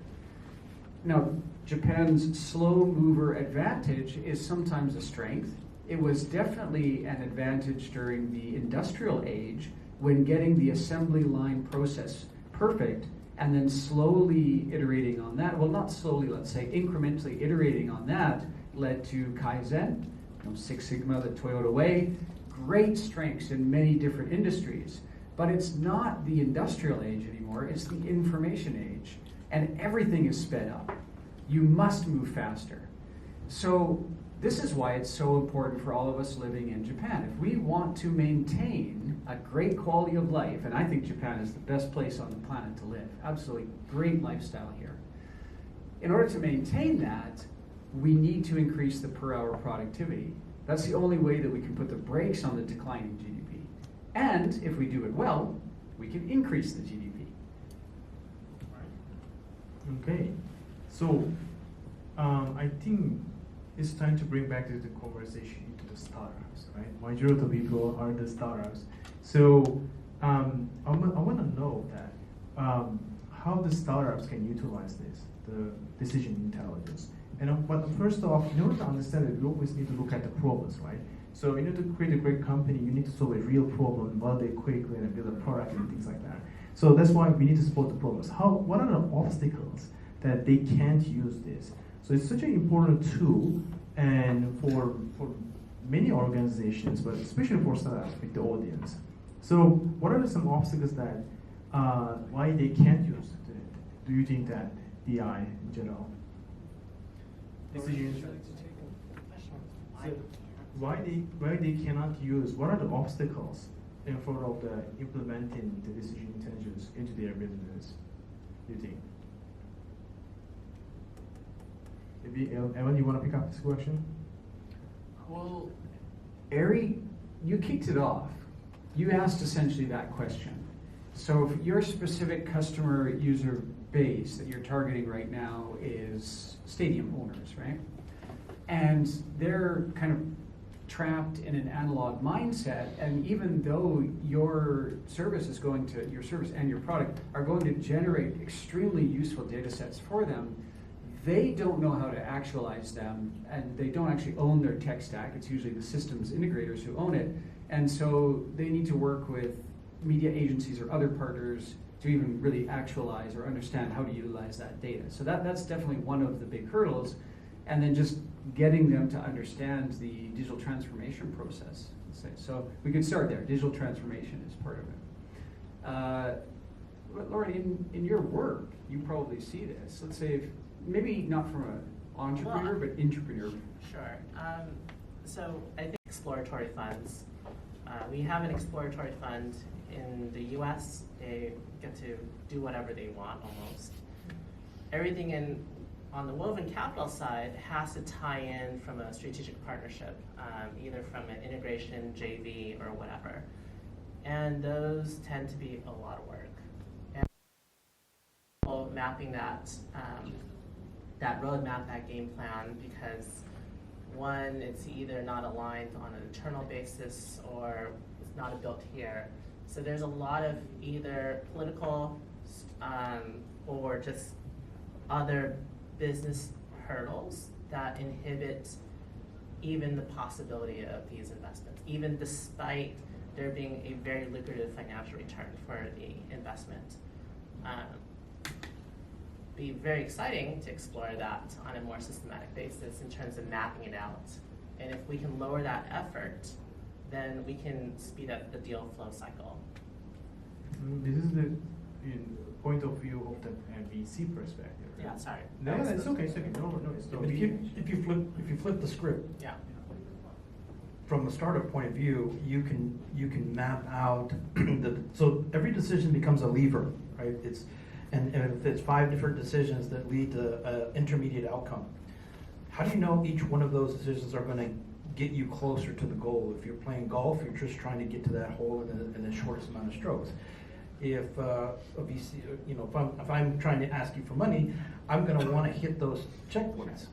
Speaker 2: Now, Japan's slow mover advantage is sometimes a strength. It was definitely an advantage during the industrial age when getting the assembly line process perfect and then slowly iterating on that. Well, not slowly, let's say, incrementally iterating on that led to Kaizen, Six Sigma, the Toyota way, great strengths in many different industries. But it's not the industrial age anymore, it's the information age, and everything is sped up. You must move faster. So this is why it's so important for all of us living in Japan. If we want to maintain a great quality of life, and I think Japan is the best place on the planet to live, absolutely great lifestyle here. In order to maintain that, we need to increase the per hour productivity. That's the only way that we can put the brakes on the declining GDP. And if we do it well, we can increase the GDP.
Speaker 1: Okay, so I think it's time to bring back the conversation into the startups, right? Majority of people are the startups. So I want to know that how the startups can utilize this, the decision intelligence. And but first off, in order to understand it, we always need to look at the problems, right? So in order to create a great company, you need to solve a real problem, validate quickly, and build a product and things like that. So that's why we need to spot the problems. What are the obstacles that they can't use this? So it's such an important tool, and for many organizations, but especially for startups with the audience. So what are some obstacles that why they can't use it? Do you think that DI in general? Decisions. So why they cannot use? What are the obstacles in front of the implementing the decision intelligence into their business? Do you think? Maybe Evan, you want to pick up this question?
Speaker 2: Well, Ari, you kicked it off. You asked essentially that question. So if your specific customer user base that you're targeting right now is stadium owners, right? And they're kind of trapped in an analog mindset, and even though your service and your product are going to generate extremely useful data sets for them, they don't know how to actualize them, and they don't actually own their tech stack. It's usually the systems integrators who own it. And so they need to work with media agencies or other partners to even really actualize or understand how to utilize that data. So that's definitely one of the big hurdles. And then just getting them to understand the digital transformation process. So we could start there. Digital transformation is part of it. Lauren, in your work, you probably see this. Let's say, maybe not from an entrepreneur, but entrepreneur.
Speaker 8: Sure. So I think exploratory funds. We have an exploratory fund in the U.S. They get to do whatever they want almost. Everything on the Woven Capital side has to tie in from a strategic partnership, either from an integration, JV, or whatever. And those tend to be a lot of work. And mapping that roadmap, that game plan, because one, it's either not aligned on an internal basis or it's not built here. So there's a lot of either political or just other business hurdles that inhibit even the possibility of these investments, even despite there being a very lucrative financial return for the investment. Be very exciting to explore that on a more systematic basis in terms of mapping it out. And if we can lower that effort, then we can speed up the deal flow cycle.
Speaker 1: This is the point of view of the VC perspective. Right?
Speaker 8: Yeah, sorry.
Speaker 1: No, it's okay. It's okay. No, it's
Speaker 9: But
Speaker 1: not.
Speaker 9: if you flip the script,
Speaker 8: Yeah.
Speaker 9: from a startup point of view, you can map out so every decision becomes a lever, right? And if it's 5 different decisions that lead to an intermediate outcome, how do you know each one of those decisions are going to get you closer to the goal? If you're playing golf, you're just trying to get to that hole in the shortest amount of strokes. If a VC, if I'm trying to ask you for money, I'm going to want to hit those checkpoints,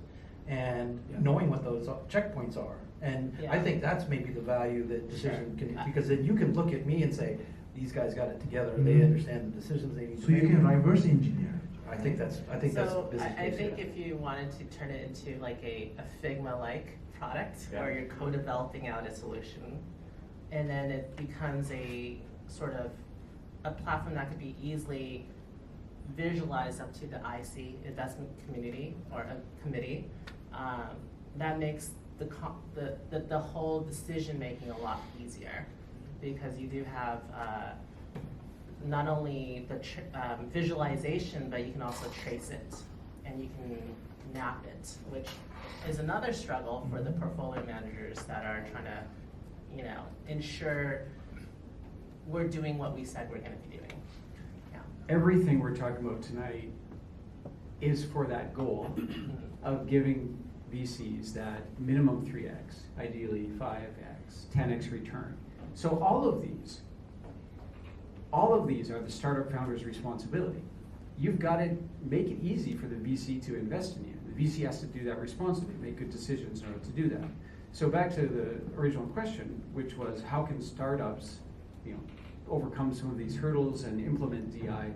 Speaker 9: and knowing what those checkpoints are. And I think that's maybe the value that decision can, because then you can look at me and say, these guys got it together.
Speaker 1: Mm-hmm.
Speaker 9: They understand the decisions they need
Speaker 1: So
Speaker 9: to make.
Speaker 1: you can reverse engineer.
Speaker 9: I think that's
Speaker 8: So
Speaker 9: business
Speaker 8: I
Speaker 9: case,
Speaker 8: think
Speaker 9: yeah.
Speaker 8: if you wanted to turn it into like a Figma-like product,
Speaker 7: Yeah.
Speaker 8: where you're co-developing out a solution, and then it becomes a sort of a platform that could be easily visualized up to the IC investment community or a committee, that makes the whole decision making a lot easier, because you do have not only the visualization, but you can also trace it and you can map it, which is another struggle for the portfolio managers that are trying to, ensure we're doing what we said we're going to be doing. Yeah.
Speaker 2: Everything we're talking about tonight is for that goal of giving VCs that minimum 3x, ideally 5x, 10x return. So all of these are the startup founder's responsibility. You've got to make it easy for the VC to invest in you. The VC has to do that responsibly, make good decisions in order to do that. So back to the original question, which was how can startups, overcome some of these hurdles and implement DI?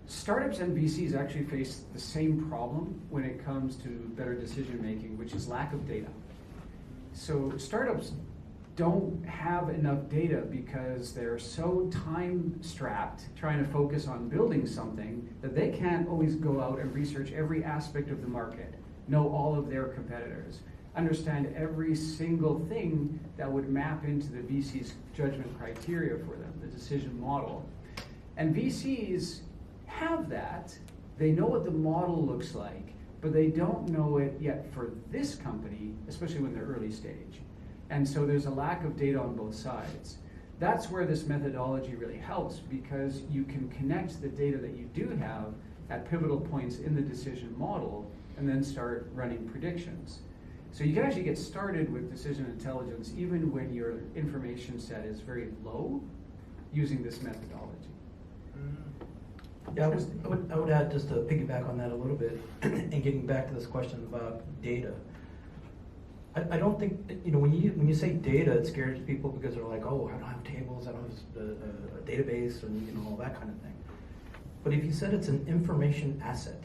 Speaker 2: Startups and VCs actually face the same problem when it comes to better decision making, which is lack of data. So startups don't have enough data because they're so time-strapped trying to focus on building something that they can't always go out and research every aspect of the market, know all of their competitors, understand every single thing that would map into the VC's judgment criteria for them, the decision model. And VCs have that. They know what the model looks like, but they don't know it yet for this company, especially when they're early stage. And so there's a lack of data on both sides. That's where this methodology really helps, because you can connect the data that you do have at pivotal points in the decision model and then start running predictions. So you can actually get started with decision intelligence even when your information set is very low using this methodology.
Speaker 9: Yeah, I would add, just to piggyback on that a little bit, and getting back to this question about data. I don't think, when you say data, it scares people because they're like, oh, I don't have tables, I don't have a database, and all that kind of thing. But if you said it's an information asset,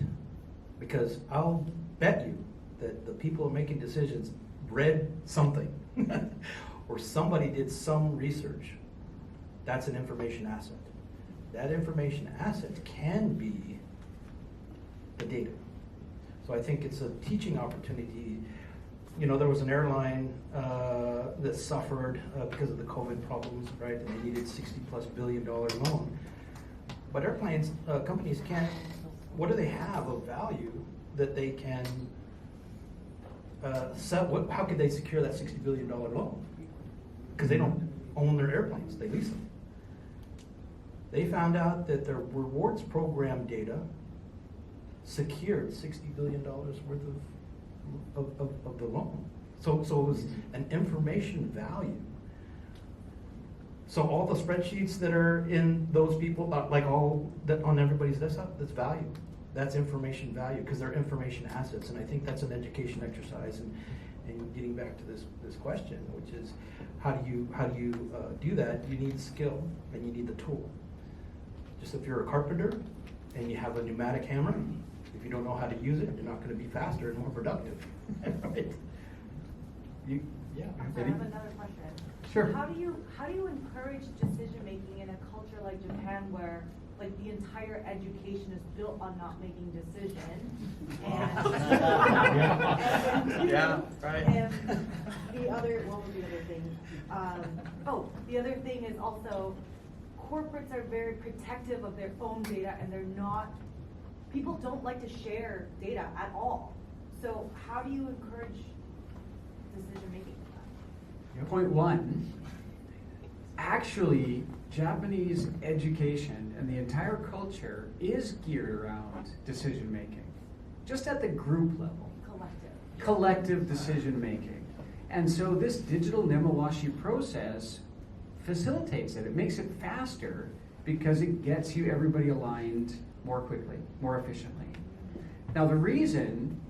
Speaker 9: Because I'll bet you that the people who are making decisions read something or somebody did some research. That's an information asset. That information asset can be the data. So I think it's a teaching opportunity. You know, there was an airline that suffered because of the COVID problems, right? And they needed $60+ billion loan. But airplanes, companies can't, what do they have of value that they can sell? How could they secure that $60 billion loan? Because they don't own their airplanes, they lease them. They found out that their rewards program data secured $60 billion worth of the loan. So it was an information value. So all the spreadsheets that are in those people, like all that on everybody's desktop, that's value. That's information value because they're information assets. And I think that's an education exercise. And getting back to this question, which is how do you do that? You need skill and you need the tool. Just if you're a carpenter and you have a pneumatic hammer, if you don't know how to use it, you're not going to be faster and more productive. Right?
Speaker 10: I'm sorry, I have another question.
Speaker 2: Sure.
Speaker 10: How do you encourage decision making in a culture like Japan where like the entire education is built on not making decisions?
Speaker 1: Yeah, right.
Speaker 10: And the other, what was the other thing? The other thing is also corporates are very protective of their own data, and they're not. People don't like to share data at all. So how do you encourage decision making?
Speaker 2: Point one, actually, Japanese education and the entire culture is geared around decision making, just at the group level. Collective decision making. And so this digital Nemawashi process facilitates it. It makes it faster because it gets you everybody aligned more quickly, more efficiently. Now the reason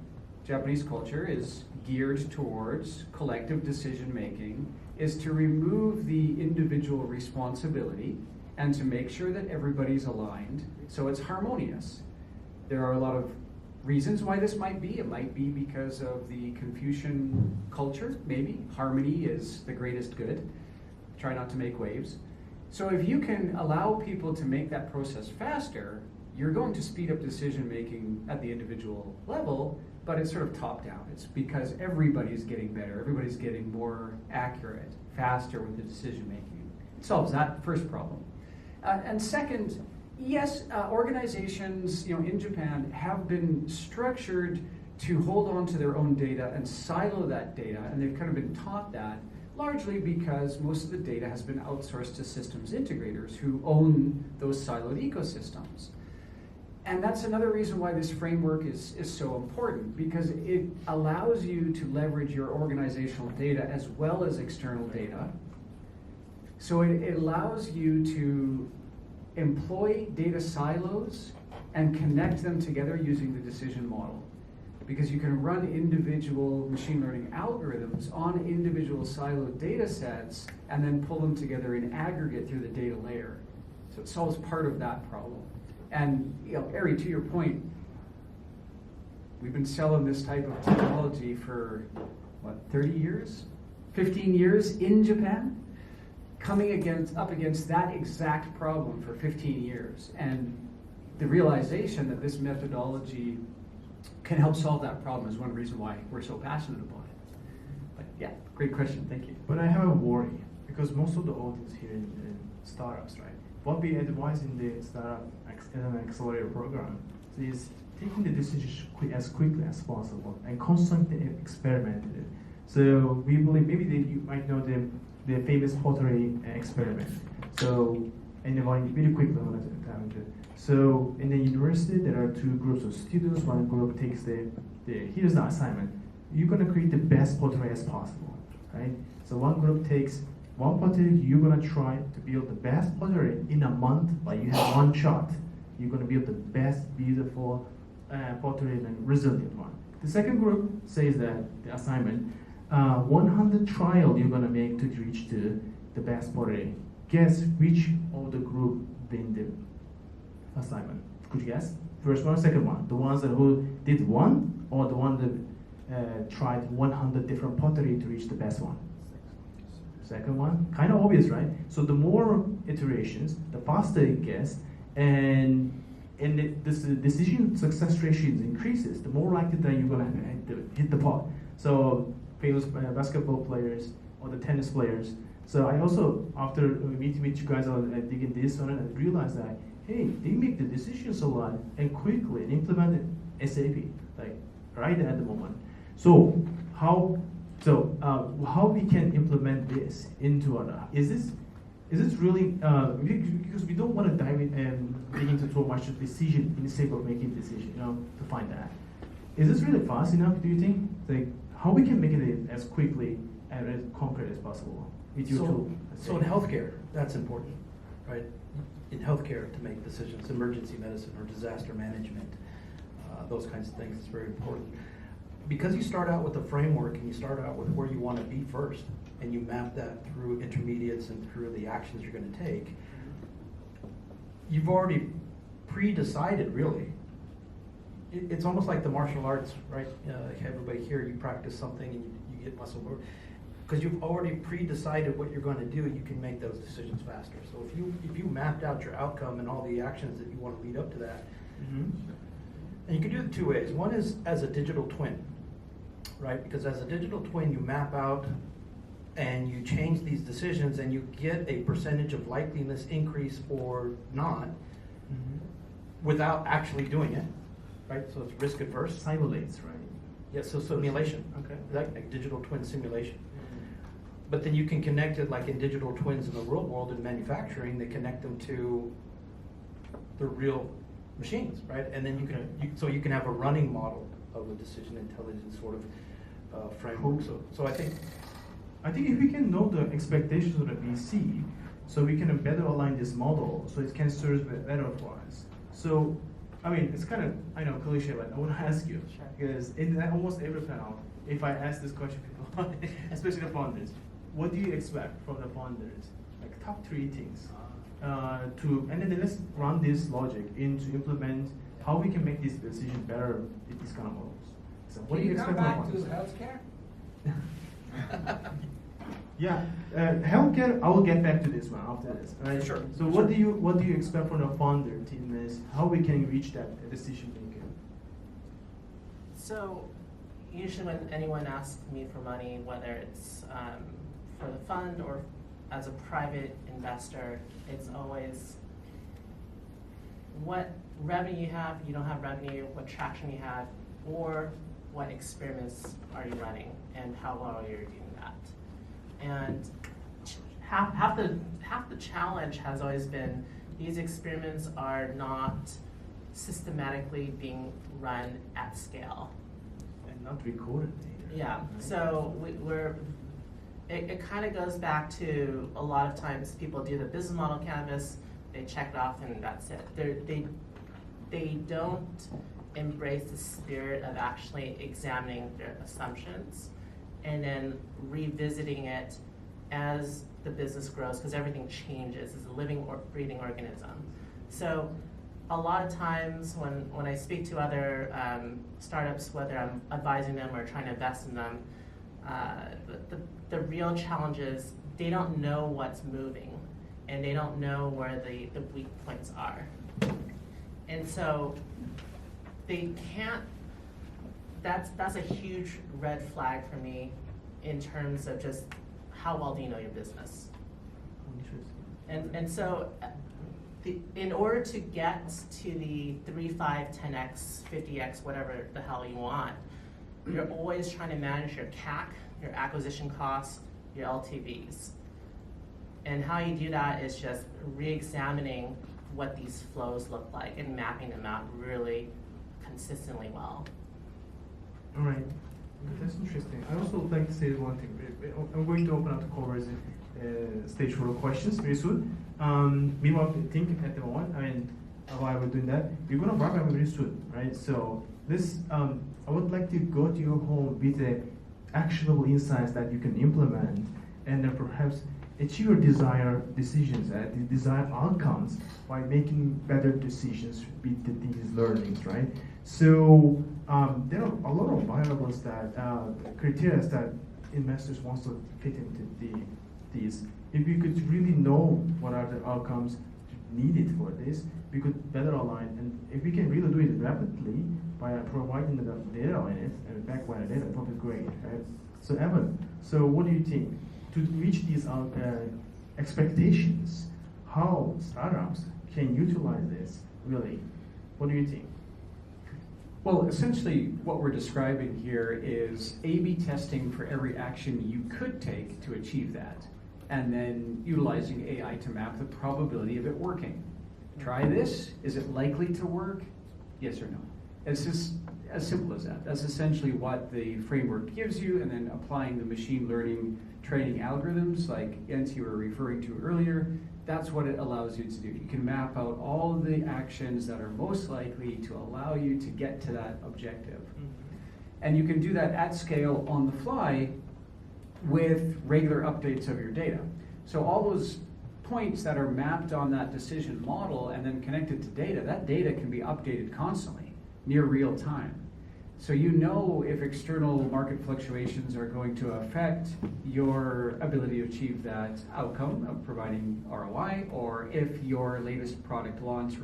Speaker 2: Japanese culture is geared towards collective decision making is to remove the individual responsibility and to make sure that everybody's aligned so it's harmonious. There are a lot of reasons why this might be. It might be because of the Confucian culture, maybe. Harmony is the greatest good. Try not to make waves. So if you can allow people to make that process faster, you're going to speed up decision making at the individual level, but it's sort of top down. It's because everybody's getting better, everybody's getting more accurate, faster with the decision making. It solves that first problem. And second, yes, organizations, in Japan have been structured to hold on to their own data and silo that data, and they've kind of been taught that largely because most of the data has been outsourced to systems integrators who own those siloed ecosystems. And that's another reason why this framework is so important, because it allows you to leverage your organizational data as well as external data. So it allows you to employ data silos and connect them together using the decision model. Because you can run individual machine learning algorithms on individual siloed data sets and then pull them together in aggregate through the data layer. So it solves part of that problem. And Ari, to your point, we've been selling this type of technology for, 30 years? 15 years in Japan? Coming up against that exact problem for 15 years. And the realization that this methodology can help solve that problem is one reason why we're so passionate about it. But yeah, great question, thank you.
Speaker 1: But I have a worry, because most of the audience here in startups, right? What we advise in the startup accelerator program is taking the decision as quickly as possible and constantly experimenting it. So we believe, maybe you might know the famous pottery experiment. So, and really quickly, so in the university, there are two groups of students. One group takes here's the assignment. You're gonna create the best pottery as possible, right? So one group takes one pottery, you're gonna try to build the best pottery in a month, like you have one shot. You're gonna build the best, beautiful pottery and resilient one. The second group says that the assignment, 100 trial you're gonna make to reach the best pottery. Guess which of the group win the assignment? Could you guess? first one, second one? The ones that who did one, or the one that tried 100 different pottery to reach the best one? Second one, kind of obvious, right? So the more iterations, the faster it gets, and this decision success ratio increases, the more likely that you're gonna hit the pot. So famous basketball players or the tennis players. So I also, after meeting with you guys, I was digging this one and I realized that, hey, they make the decisions a lot and quickly and implement it SAP, like right at the moment. So how we can implement this into our, is this really, because we don't want to dive in and dig into too much decision in the sake of making decision, to find that. Is this really fast enough, do you think? Like, how we can make it as quickly and as concrete as possible with your tool?
Speaker 9: So in healthcare, that's important, right? In healthcare, to make decisions, emergency medicine or disaster management, those kinds of things is very important. Because you start out with a framework and you start out with where you want to be first, and you map that through intermediates and through the actions you're going to take, you've already pre-decided, really. It's almost like the martial arts, right? Everybody here, you practice something and you get muscle memory. Because you've already pre-decided what you're going to do, you can make those decisions faster. So if you mapped out your outcome and all the actions that you want to lead up to that, and you can do it two ways. One is as a digital twin, right? Because as a digital twin, you map out and you change these decisions and you get a percentage of likeliness increase or not without actually doing it, right? So it's risk adverse.
Speaker 1: Simulates, right?
Speaker 9: Yes, so simulation.
Speaker 1: Okay.
Speaker 9: Like digital twin simulation. But then you can connect it like in digital twins in the real world in manufacturing, they connect them to the real machines, right? And then you can have a running model of a decision intelligence sort of framework. So I think
Speaker 1: if we can know the expectations of the VC, so we can better align this model, so it can serve better for us. So, I mean, it's kind of, I know, cliche, but I want to ask you, because in almost every panel, if I ask this question, people, especially the founders, what do you expect from the founders? Like top 3 things and then let's run this logic into implement how we can make this decision better with these kind of models. So what do you expect from founders?
Speaker 3: healthcare?
Speaker 1: Yeah, healthcare. I will get back to this one after this. Right?
Speaker 9: Sure.
Speaker 1: So what do you expect from the founder team? Is how we can reach that decision maker?
Speaker 8: So usually when anyone asks me for money, whether it's for the fund or as a private investor, it's always what revenue you have, you don't have revenue, what traction you have, or what experiments are you running and how well you're doing that. And half the challenge has always been these experiments are not systematically being run at scale.
Speaker 1: And not recorded data.
Speaker 8: Yeah, so it kind of goes back to a lot of times people do the business model canvas, they check it off and that's it. They don't embrace the spirit of actually examining their assumptions and then revisiting it as the business grows, because everything changes. It's a living or breathing organism. So a lot of times when I speak to other startups, whether I'm advising them or trying to invest in them, the real challenge is they don't know what's moving and they don't know where the weak points are. And so they can't, that's a huge red flag for me in terms of just how well do you know your business. And so in order to get to the 3, 5, 10x, 50x, whatever the hell you want, you're always trying to manage your CAC, your acquisition costs, your LTVs. And how you do that is just re-examining what these flows look like and mapping them out really consistently well.
Speaker 1: All right, that's interesting. I also would like to say one thing. I'm going to open up the conversation stage for questions very soon. Meanwhile, think at the moment, while we're doing that, we're going to wrap up very soon, right? So this, I would like to go to your home with the actionable insights that you can implement, and then perhaps achieve your desired decisions and the desired outcomes by making better decisions with these learnings, right? So there are a lot of variables that criteria that investors want to fit into these. If we could really know what are the outcomes needed for this, we could better align. And if we can really do it rapidly by providing the data on it and back by the data, probably great, right? So Evan, so what do you think? To reach these expectations, how startups can utilize this, really? What do you think?
Speaker 2: Well, essentially, what we're describing here is A/B testing for every action you could take to achieve that, and then utilizing AI to map the probability of it working. Try this. Is it likely to work? Yes or no? It's just as simple as that. That's essentially what the framework gives you, and then applying the machine learning training algorithms like Jens you were referring to earlier, that's what it allows you to do. You can map out all of the actions that are most likely to allow you to get to that objective. And you can do that at scale on the fly with regular updates of your data. So all those points that are mapped on that decision model and then connected to data, that data can be updated constantly, near real time. So you know if external market fluctuations are going to affect your ability to achieve that outcome of providing ROI, or if your latest product launch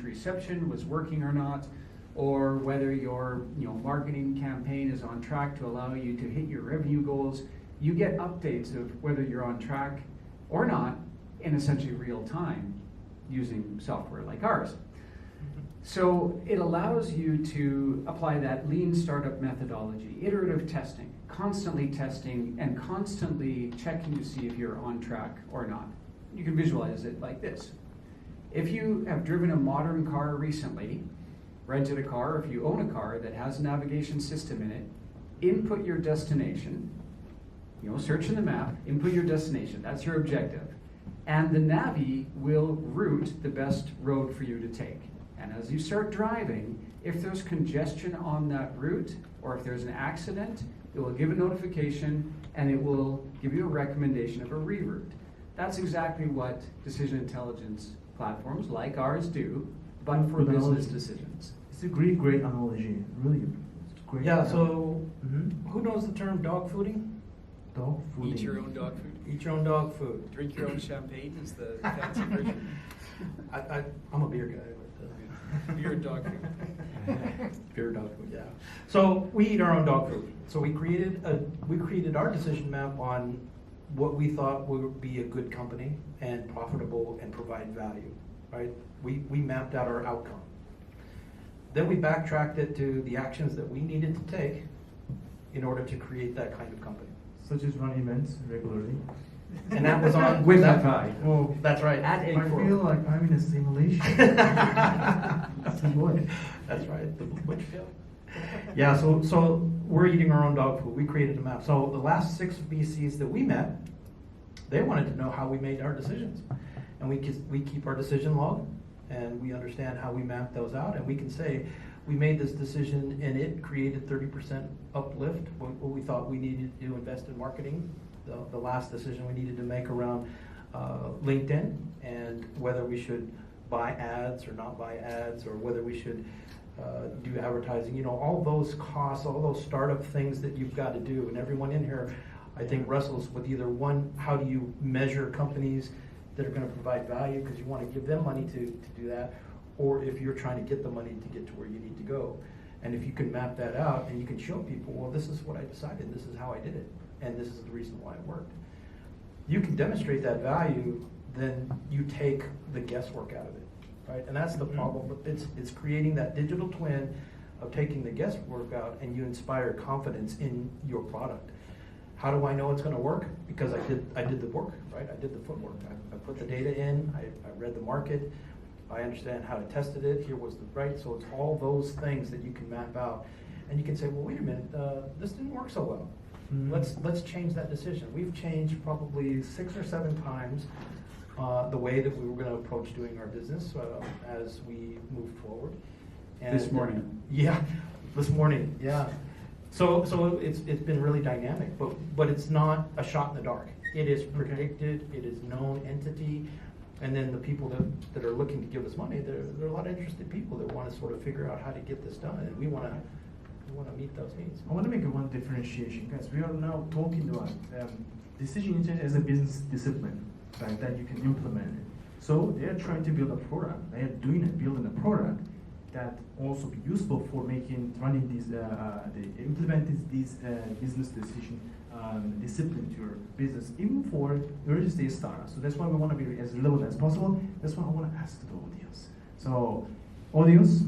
Speaker 2: reception was working or not, or whether your marketing campaign is on track to allow you to hit your revenue goals. You get updates of whether you're on track or not in essentially real time using software like ours. So it allows you to apply that lean startup methodology, iterative testing, constantly testing and constantly checking to see if you're on track or not. You can visualize it like this. If you have driven a modern car recently, rented a car, if you own a car that has a navigation system in it, input your destination, search in the map, input your destination, that's your objective. And the Navi will route the best road for you to take. And as you start driving, if there's congestion on that route, or if there's an accident, it will give a notification and it will give you a recommendation of a reroute. That's exactly what decision intelligence platforms like ours do, but for business decisions.
Speaker 1: It's a great analogy, really great.
Speaker 9: Yeah, so who knows the term dog fooding?
Speaker 1: Dog fooding.
Speaker 11: Eat your own dog food.
Speaker 9: Eat your own dog food.
Speaker 11: Drink your own champagne is the fancy version.
Speaker 9: I'm a beer guy.
Speaker 11: You're a dog food.
Speaker 9: Beer dog food, yeah. So we eat our own dog food. So we created our decision map on what we thought would be a good company and profitable and provide value, right? We mapped out our outcome. Then we backtracked it to the actions that we needed to take in order to create that kind of company.
Speaker 1: Such as run events regularly.
Speaker 9: And that was on
Speaker 2: With
Speaker 9: that
Speaker 2: FI.
Speaker 1: Oh,
Speaker 9: That's right.
Speaker 2: At
Speaker 1: I
Speaker 2: A4.
Speaker 1: feel like I'm in a simulation.
Speaker 9: That's right. The Butch film. Yeah. So we're eating our own dog food. We created a map. So the last 6 VCs that we met, they wanted to know how we made our decisions, and we keep our decision log, and we understand how we map those out, and we can say we made this decision and it created 30% uplift. What we thought we needed to invest in marketing. The last decision we needed to make around LinkedIn and whether we should buy ads or not buy ads, or whether we should do advertising. All those costs, all those startup things that you've got to do. And everyone in here, I think, wrestles with either one, how do you measure companies that are going to provide value because you want to give them money to do that, or if you're trying to get the money to get to where you need to go. And if you can map that out and you can show people, well, this is what I decided, this is how I did it, and this is the reason why it worked. You can demonstrate that value, then you take the guesswork out of it, right? And that's the problem. It's creating that digital twin of taking the guesswork out, and you inspire confidence in your product. How do I know it's going to work? Because I did the work, right? I did the footwork. I put the data in. I read the market. I understand how I tested it. Here was the right. So it's all those things that you can map out, and you can say, well, wait a minute, this didn't work so well. Let's change that decision. We've changed probably 6 or 7 times the way that we were going to approach doing our business as we move forward. And
Speaker 2: This morning.
Speaker 9: Yeah, this morning. Yeah. So it's been really dynamic, but it's not a shot in the dark. It is predicted, it is known entity, and then the people that are looking to give us money, there are a lot of interested people that want to sort of figure out how to get this done, and we want to meet those needs.
Speaker 1: I want to make one differentiation, guys. We are now talking about decision intelligence as a business discipline, right, that you can implement it. So they are trying to build a product. They are doing it, building a product that also be useful for running these, implementing these business decision discipline to your business, even for early stage startups. So that's why we want to be as relevant as possible. That's why I want to ask the audience. So, audience.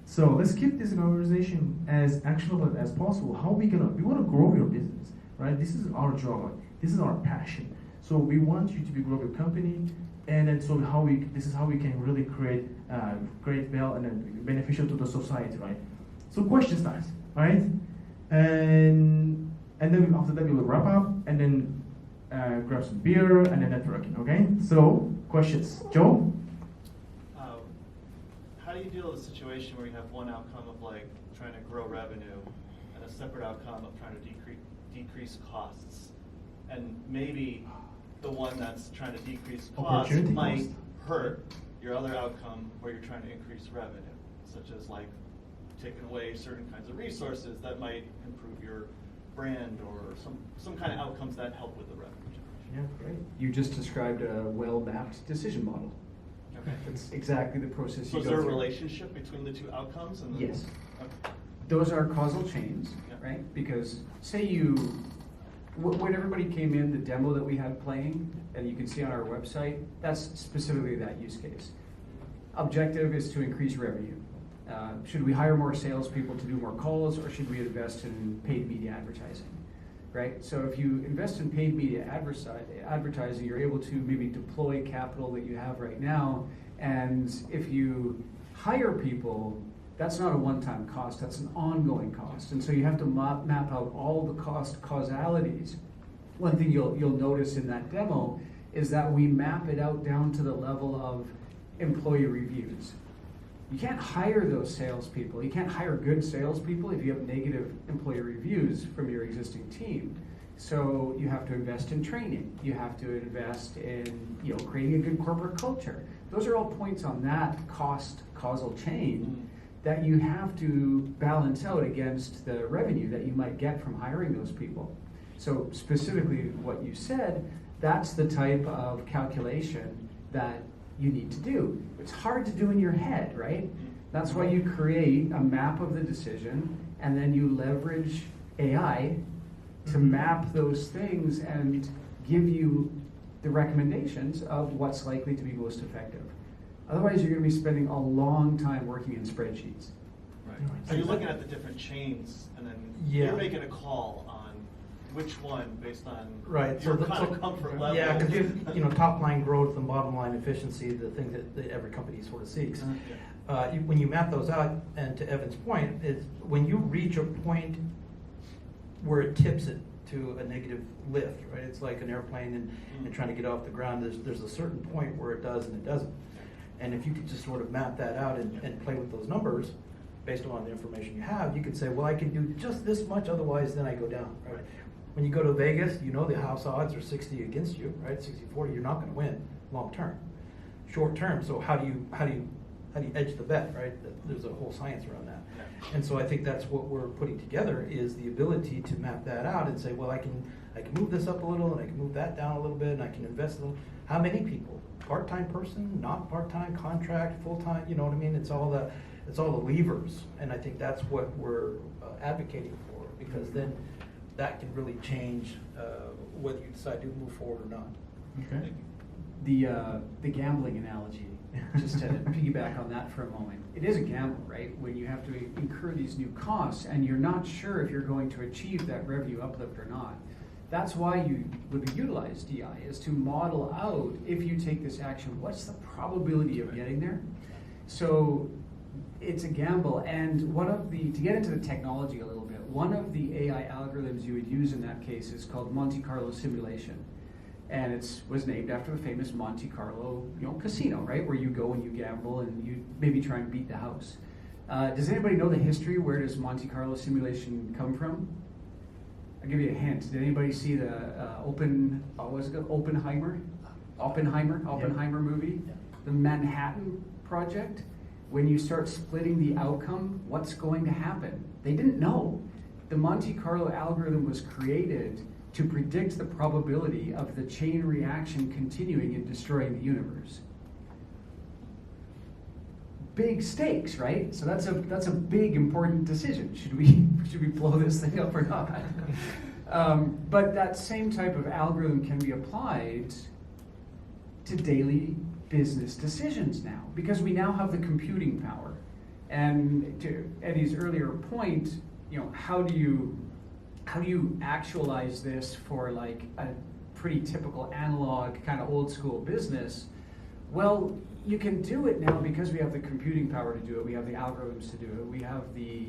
Speaker 1: So let's keep this conversation as actionable as possible. How we want to grow your business, right? This is our job. This is our passion. So we want you to grow your company, and then so this is how we can really create great value and then beneficial to the society, right? So questions time, right? And then after that we will wrap up, and then grab some beer and then networking. Okay? So questions, Joe.
Speaker 12: How do you deal with a situation where you have one outcome of like trying to grow revenue and a separate outcome of trying to decrease costs? And maybe the one that's trying to decrease costs might hurt your other outcome where you're trying to increase revenue, such as like taking away certain kinds of resources that might improve your brand or some kind of outcomes that help with the revenue generation.
Speaker 2: Yeah, great. You just described a well-mapped decision model.
Speaker 12: Okay.
Speaker 2: That's exactly the process
Speaker 12: So
Speaker 2: you
Speaker 12: is
Speaker 2: go
Speaker 12: there a
Speaker 2: through.
Speaker 12: relationship between the two outcomes? And
Speaker 2: Yes.
Speaker 12: Okay.
Speaker 2: Those are causal chains,
Speaker 12: Yeah.
Speaker 2: right? Because say when everybody came in, the demo that we had playing, and you can see on our website, that's specifically that use case. Objective is to increase revenue. Should we hire more salespeople to do more calls, or should we invest in paid media advertising? Right? So if you invest in paid media advertising, you're able to maybe deploy capital that you have right now, and if you hire people, that's not a one-time cost, that's an ongoing cost. And so you have to map out all the cost causalities. One thing you'll notice in that demo is that we map it out down to the level of employee reviews. You can't hire those salespeople. You can't hire good salespeople if you have negative employee reviews from your existing team. So you have to invest in training. You have to invest in creating a good corporate culture. Those are all points on that cost causal chain that you have to balance out against the revenue that you might get from hiring those people. So specifically what you said, that's the type of calculation that you need to do. It's hard to do in your head, right? That's why you create a map of the decision, and then you leverage AI to map those things and give you the recommendations of what's likely to be most effective. Otherwise, you're going to be spending a long time working in spreadsheets.
Speaker 12: Right. So you're looking at the different chains, and then
Speaker 9: Yeah.
Speaker 12: you're making a call on which one based on
Speaker 9: Right.
Speaker 12: your kind of comfort level.
Speaker 9: Yeah, because top line growth and bottom line efficiency, the thing that every company sort of seeks. When you map those out, and to Evan's point, is when you reach a point where it tips it to a negative lift, right? It's like an airplane and trying to get off the ground. There's a certain point where it does and it doesn't. And if you could just sort of map that out and play with those numbers based on the information you have, you could say, well, I can do just this much, otherwise then I go down, right? When you go to Vegas, the house odds are 60 against you, right? 60-40, you're not going to win long term. Short term, so how do you edge the bet, right? There's a whole science around that. And so I think that's what we're putting together is the ability to map that out and say, well, I can move this up a little, and I can move that down a little bit, and I can invest a little. How many people? Part-time person, not part-time, contract, full-time, you know what I mean? It's all the levers, and I think that's what we're advocating for, because then that can really change whether you decide to move forward or not.
Speaker 1: Okay.
Speaker 2: The gambling analogy, just to piggyback on that for a moment, it is a gamble, right? When you have to incur these new costs and you're not sure if you're going to achieve that revenue uplift or not. That's why you would utilize DI, is to model out, if you take this action, what's the probability of getting there? So it's a gamble, and to get into the technology a little bit, one of the AI algorithms you would use in that case is called Monte Carlo simulation. And it was named after the famous Monte Carlo casino, right? Where you go and you gamble and you maybe try and beat the house. Does anybody know the history? Where does Monte Carlo simulation come from? I'll give you a hint. Did anybody see the Oppenheimer movie? The Manhattan Project? When you start splitting the outcome, what's going to happen? They didn't know. The Monte Carlo algorithm was created to predict the probability of the chain reaction continuing and destroying the universe. Big stakes, right? So that's a big important decision. Should we blow this thing up or not? But that same type of algorithm can be applied to daily business decisions now, because we now have the computing power. And to Eddie's earlier point, how do you actualize this for like a pretty typical analog kind of old school business? Well, you can do it now because we have the computing power to do it. We have the algorithms to do it. We have the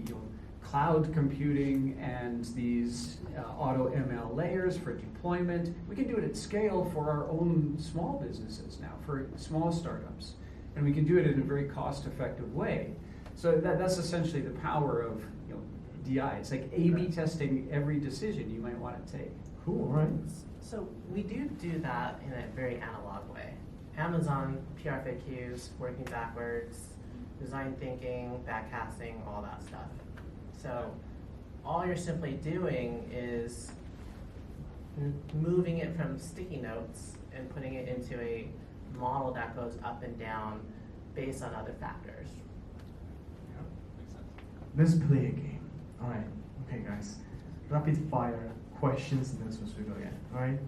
Speaker 2: cloud computing and these auto ML layers for deployment. We can do it at scale for our own small businesses now, for small startups. And we can do it in a very cost-effective way. So that's essentially the power of DI. It's like A/B testing every decision you might want to take.
Speaker 1: Cool, all right.
Speaker 8: So we do that in a very analog way. Amazon, PRFAQs, working backwards, design thinking, backcasting, all that stuff. So all you're simply doing is moving it from sticky notes and putting it into a model that goes up and down based on other factors.
Speaker 1: Let's play a game. All right. Okay, guys. Rapid fire questions, and that's what we go again. All right.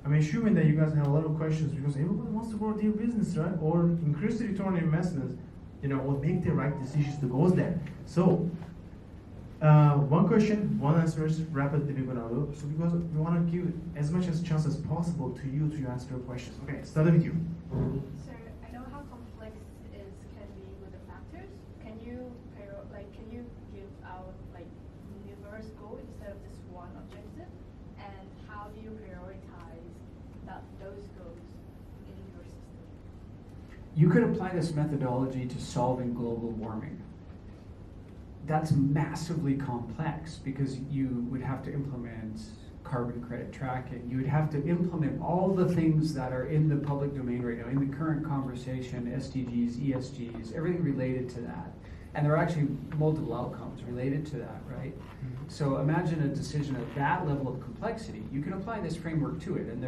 Speaker 1: I'm assuming that you guys have a lot of questions because everyone wants to grow their business, right? Or increase the return on investment, or make the right decisions to go there. So, one question, one answer is rapidly we're gonna do. So because we want to give as much as chance as possible to you to answer your questions. Okay, start with you.
Speaker 13: So I know how complex it can be with the factors. Can you give out like numerous goals instead of just one objective? And how do you prioritize those goals in your system?
Speaker 2: You could apply this methodology to solving global warming. That's massively complex because you would have to implement carbon credit tracking. You would have to implement all the things that are in the public domain right now, in the current conversation, SDGs, ESGs, everything related to that. And there are actually multiple outcomes related to that, right? Mm-hmm. So imagine a decision at that level of complexity. You can apply this framework to it, and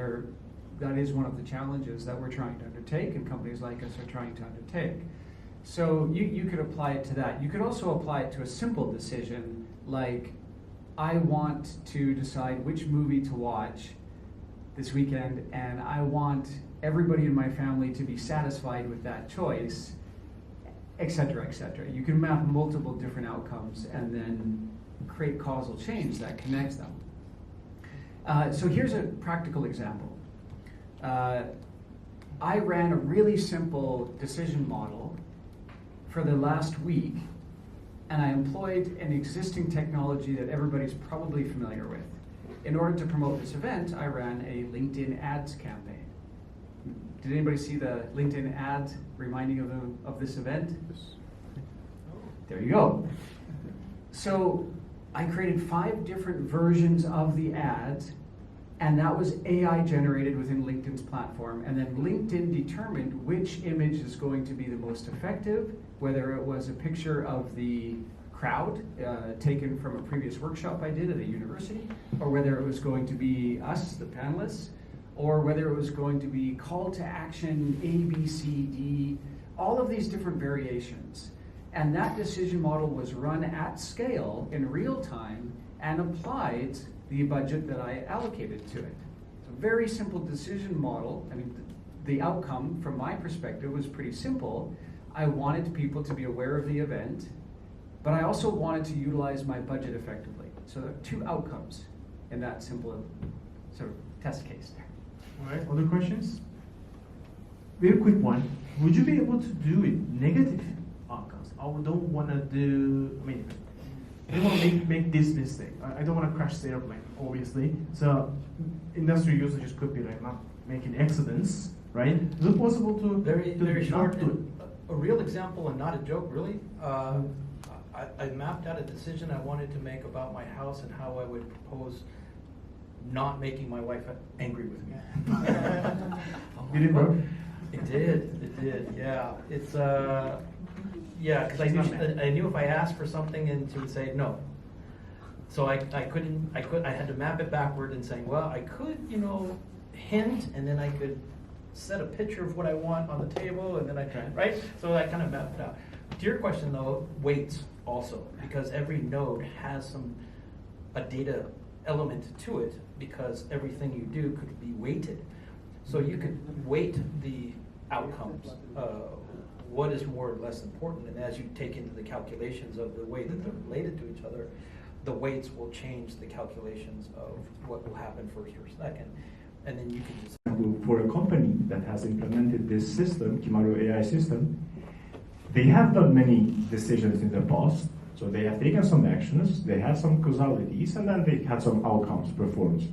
Speaker 2: that is one of the challenges that we're trying to undertake, and companies like us are trying to undertake. So you could apply it to that. You could also apply it to a simple decision like, I want to decide which movie to watch this weekend, and I want everybody in my family to be satisfied with that choice, et cetera, et cetera. You can map multiple different outcomes and then create causal chains that connects them. So here's a practical example. I ran a really simple decision model for the last week, and I employed an existing technology that everybody's probably familiar with. In order to promote this event, I ran a LinkedIn ads campaign. Did anybody see the LinkedIn ad reminding of this event? There you go. So I created 5 different versions of the ads, and that was AI generated within LinkedIn's platform. And then LinkedIn determined which image is going to be the most effective, whether it was a picture of the crowd taken from a previous workshop I did at a university, or whether it was going to be us, the panelists, or whether it was going to be call to action, A, B, C, D, all of these different variations. And that decision model was run at scale in real time and applied the budget that I allocated to it. It's a very simple decision model. I mean, the outcome from my perspective was pretty simple. I wanted people to be aware of the event, but I also wanted to utilize my budget effectively. So there are 2 outcomes in that simple sort of test case there.
Speaker 1: All right, other questions? Very quick one. Would you be able to do it negative outcomes? I don't want to do, I don't want to make this mistake. I don't want to crash the airplane, obviously. So industry users could be like not making accidents, right? Is it possible to
Speaker 9: Very short.
Speaker 1: not do it?
Speaker 9: A real example and not a joke, really. I mapped out a decision I wanted to make about my house and how I would propose not making my wife angry with me.
Speaker 1: Did it work?
Speaker 9: It did, yeah. It's, yeah, because
Speaker 1: She's not mad.
Speaker 9: I knew if I asked for something and she would say no. So I had to map it backward and saying, well, I could, hint, and then I could set a picture of what I want on the table, and then right? So I kind of mapped it out. To your question though, weights also, because every node has a data element to it, because everything you do could be weighted. So you could weight the outcomes, what is more or less important, and as you take into the calculations of the way that they're related to each other, the weights will change the calculations of what will happen first or second, and then you can just...
Speaker 14: For a company that has implemented this system, Kimaru AI system, they have done many decisions in the past, so they have taken some actions, they had some causalities, and then they had some outcomes performed.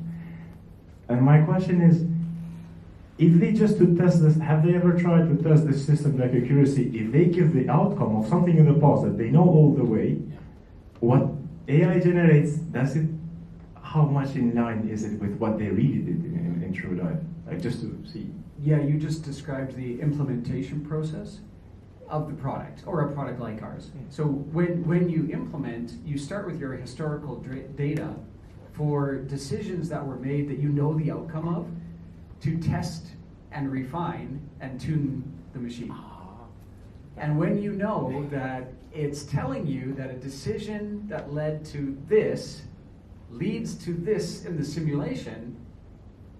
Speaker 14: And my question is, if they just to test this, have they ever tried to test this system like accuracy? If they give the outcome of something in the past that they know all the way, what AI generates, how much in line is it with what they really did in true life? Like just to see.
Speaker 2: Yeah, you just described the implementation process of the product, or a product like ours. So when you implement, you start with your historical data for decisions that were made that you know the outcome of, to test and refine and tune the machine. And when you know that it's telling you that a decision that led to this leads to this in the simulation,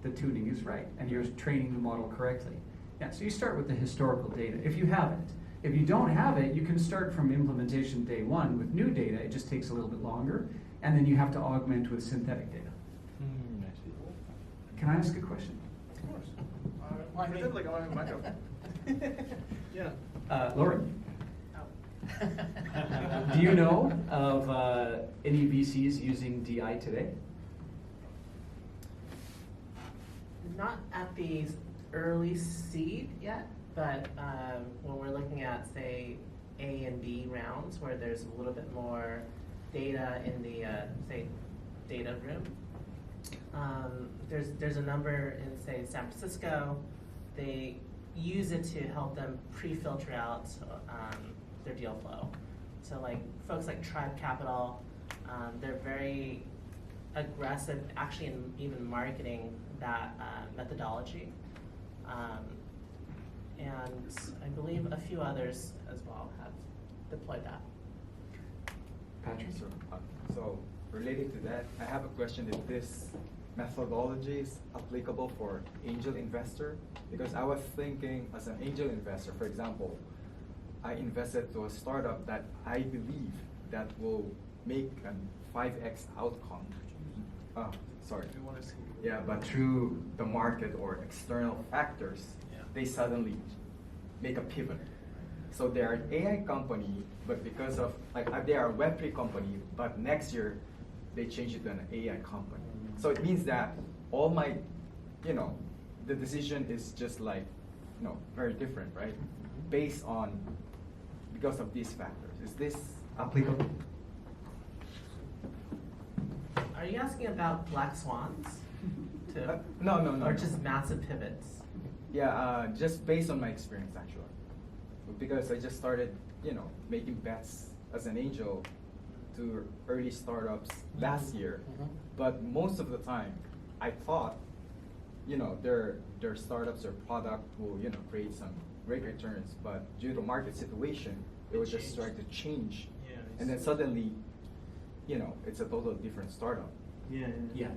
Speaker 2: the tuning is right, and you're training the model correctly. Yeah, so you start with the historical data, if you have it. If you don't have it, you can start from implementation day one with new data. It just takes a little bit longer, and then you have to augment with synthetic data. Can I ask a question?
Speaker 11: Of course. Pretend like I want to have a microphone. Yeah.
Speaker 2: Lauren? Do you know of any VCs using DI today?
Speaker 8: Not at the early seed yet, but when we're looking at, say, A and B rounds, where there's a little bit more data in the, say, data room, there's a number in, say, San Francisco. They use it to help them pre-filter out their deal flow. So like folks like Tribe Capital, they're very aggressive actually in even marketing that methodology. And I believe a few others as well have deployed that.
Speaker 2: Patrick?
Speaker 4: So related to that, I have a question if this methodology is applicable for angel investor, because I was thinking as an angel investor, for example, I invested to a startup that I believe that will make a 5x outcome. Sorry. Yeah, but through the market or external factors, they suddenly make a pivot. So they are an AI company, but because of, they are a Web3 company, but next year they change it to an AI company. So it means that all my, the decision is just very different, right? Based on, because of these factors. Is this applicable?
Speaker 8: Are you asking about black swans too?
Speaker 4: No.
Speaker 8: Or just massive pivots?
Speaker 4: Yeah, just based on my experience actually. Because I just started, making bets as an angel to early startups last year. But most of the time, I thought, their startups or product will, create some great returns. But due to market situation, it would just start to change.
Speaker 11: Yeah,
Speaker 4: and then suddenly, it's a totally different startup.
Speaker 9: Yeah,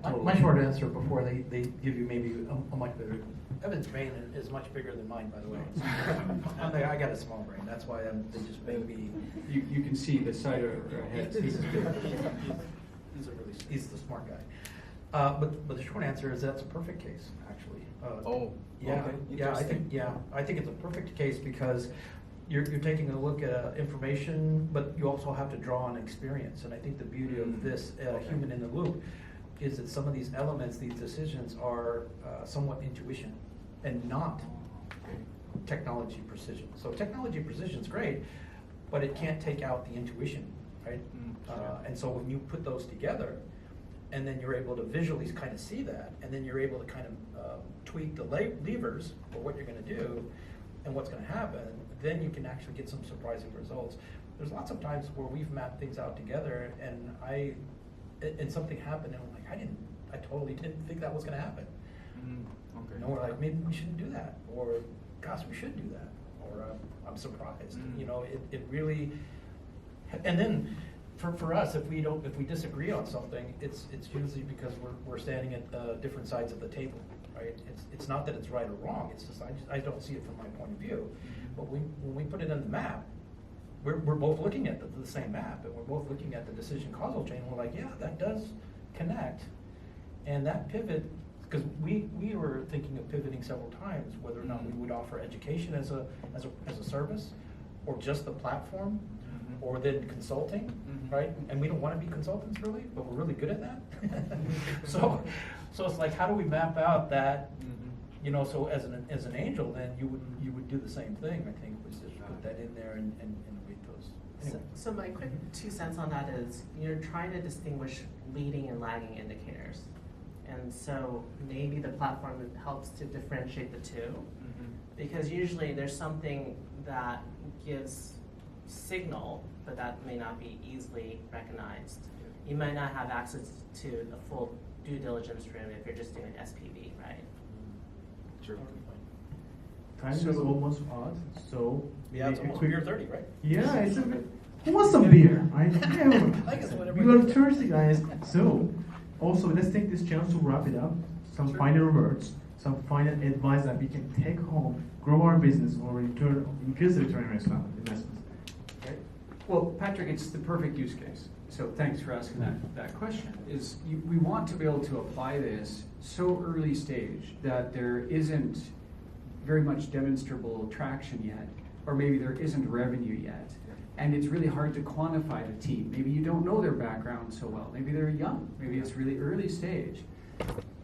Speaker 9: totally. My short answer before they give you maybe a much bigger. Evan's brain is much bigger than mine, by the way. I got a small brain. That's why they just make me.
Speaker 2: You can see the side of her head.
Speaker 9: He's the smart guy. But the short answer is that's a perfect case, actually. Yeah,
Speaker 4: okay.
Speaker 9: yeah. I think it's a perfect case because you're taking a look at information, but you also have to draw on experience. And I think the beauty of this human in the loop is that some of these elements, these decisions, are somewhat intuition and not technology precision. So technology precision is great, but it can't take out the intuition, right? And so when you put those together, and then you're able to visually kind of see that, and then you're able to kind of tweak the levers for what you're going to do and what's going to happen, then you can actually get some surprising results. There's lots of times where we've mapped things out together, and something happened, and I'm like, I totally didn't think that was going to happen.
Speaker 4: Okay.
Speaker 9: You know, we're like, maybe we shouldn't do that, or gosh, we should do that, or I'm surprised. You know, it really, and then for us, if we disagree on something, it's usually because we're standing at different sides of the table, right? It's not that it's right or wrong. It's just I don't see it from my point of view. But when we put it in the map, we're both looking at the same map, and we're both looking at the decision causal chain. And we're like, yeah, that does connect, and that pivot. Because we were thinking of pivoting several times, whether or not we would offer education as a service, or just the platform, or then consulting, right? And we don't want to be consultants really, but we're really good at that. so it's like, how do we map out that? You know, so as an angel, then you would do the same thing. I think was just put that in there and read those. Anyway.
Speaker 8: So my quick 2 cents on that is you're trying to distinguish leading and lagging indicators. And so maybe the platform helps to differentiate the two, because usually there's something that gives signal, but that may not be easily recognized. You might not have access to the full due diligence room if you're just doing SPV, right?
Speaker 4: Sure.
Speaker 1: Time is almost odd, so
Speaker 9: Yeah, it's almost beer 30, right?
Speaker 1: yeah, it's a bit. Who wants some beer? I think
Speaker 9: it's whatever.
Speaker 1: we got thirsty, guys. So, also, let's take this chance to wrap it up. Some final words, some final advice that we can take home, grow our business, or increase the return on investment.
Speaker 2: Okay. Well, Patrick, it's the perfect use case. So thanks for asking that question. We want to be able to apply this so early stage that there isn't very much demonstrable traction yet, or maybe there isn't revenue yet. And it's really hard to quantify the team. Maybe you don't know their background so well. Maybe they're young. Maybe it's really early stage.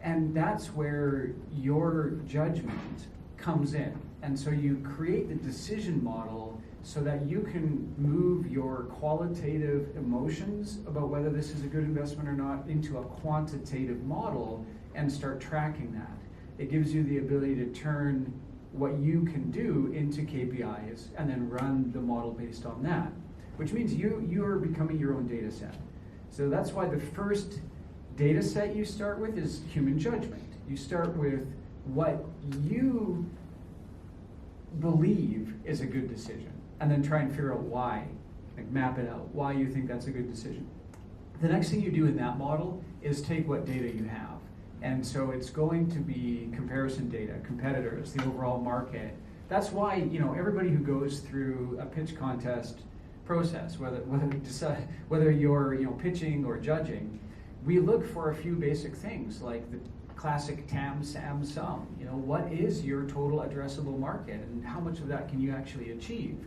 Speaker 2: And that's where your judgment comes in. And so you create the decision model so that you can move your qualitative emotions about whether this is a good investment or not into a quantitative model and start tracking that. It gives you the ability to turn what you can do into KPIs and then run the model based on that, which means you are becoming your own data set. So that's why the first data set you start with is human judgment. You start with what you believe is a good decision and then try and figure out why, like map it out, why you think that's a good decision. The next thing you do in that model is take what data you have. And so it's going to be comparison data, competitors, the overall market. That's why, you know, everybody who goes through a pitch contest process, whether you're pitching or judging, we look for a few basic things like the classic TAM, SAM, SUM. You know, what is your total addressable market and how much of that can you actually achieve?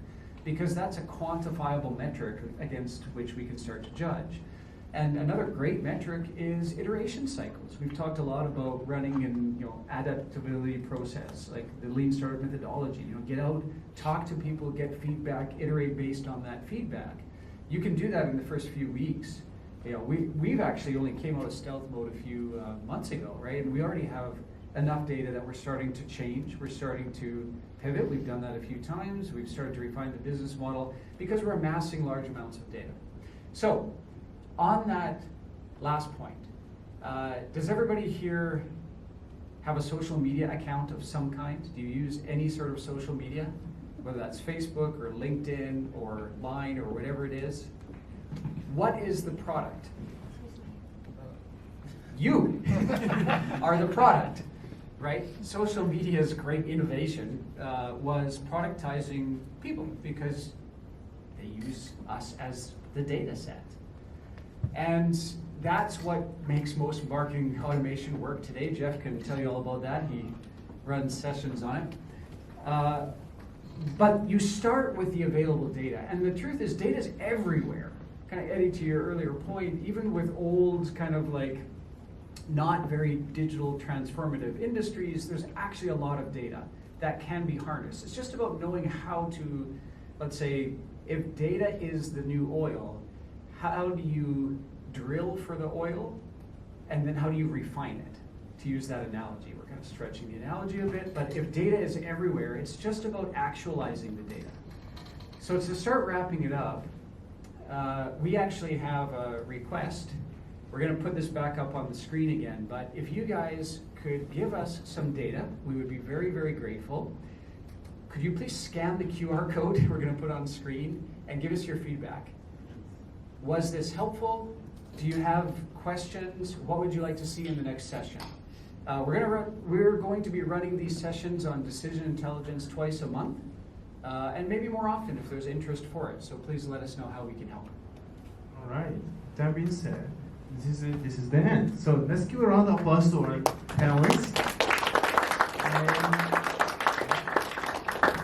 Speaker 2: Because that's a quantifiable metric against which we can start to judge. And another great metric is iteration cycles. We've talked a lot about running an adaptability process, like the Lean Startup methodology. Get out, talk to people, get feedback, iterate based on that feedback. You can do that in the first few weeks. We've actually only came out of stealth mode a few months ago, right? And we already have enough data that we're starting to change. We're starting to pivot. We've done that a few times. We've started to refine the business model because we're amassing large amounts of data. So, on that last point, does everybody here have a social media account of some kind? Do you use any sort of social media? Whether that's Facebook or LinkedIn or Line or whatever it is? What is the product? You are the product, right? Social media's great innovation was productizing people because they use us as the data set. And that's what makes most marketing automation work today. Jeff can tell you all about that. He runs sessions on it. But you start with the available data. And the truth is, data is everywhere. Kind of, Eddie, to your earlier point, even with old kind of like not very digital transformative industries, there's actually a lot of data that can be harnessed. It's just about knowing how to, let's say, if data is the new oil, how do you drill for the oil and then how do you refine it? To use that analogy, we're kind of stretching the analogy a bit, but if data is everywhere, it's just about actualizing the data. So to start wrapping it up, we actually have a request. We're going to put this back up on the screen again, but if you guys could give us some data, we would be very, very grateful. Could you please scan the QR code we're going to put on the screen and give us your feedback? Was this helpful? Do you have questions? What would you like to see in the next session? We're going to be running these sessions on decision intelligence twice a month, and maybe more often if there's interest for it. So please let us know how we can help.
Speaker 1: All right. That being said, this is the end. So let's give a round of applause to our panelists. And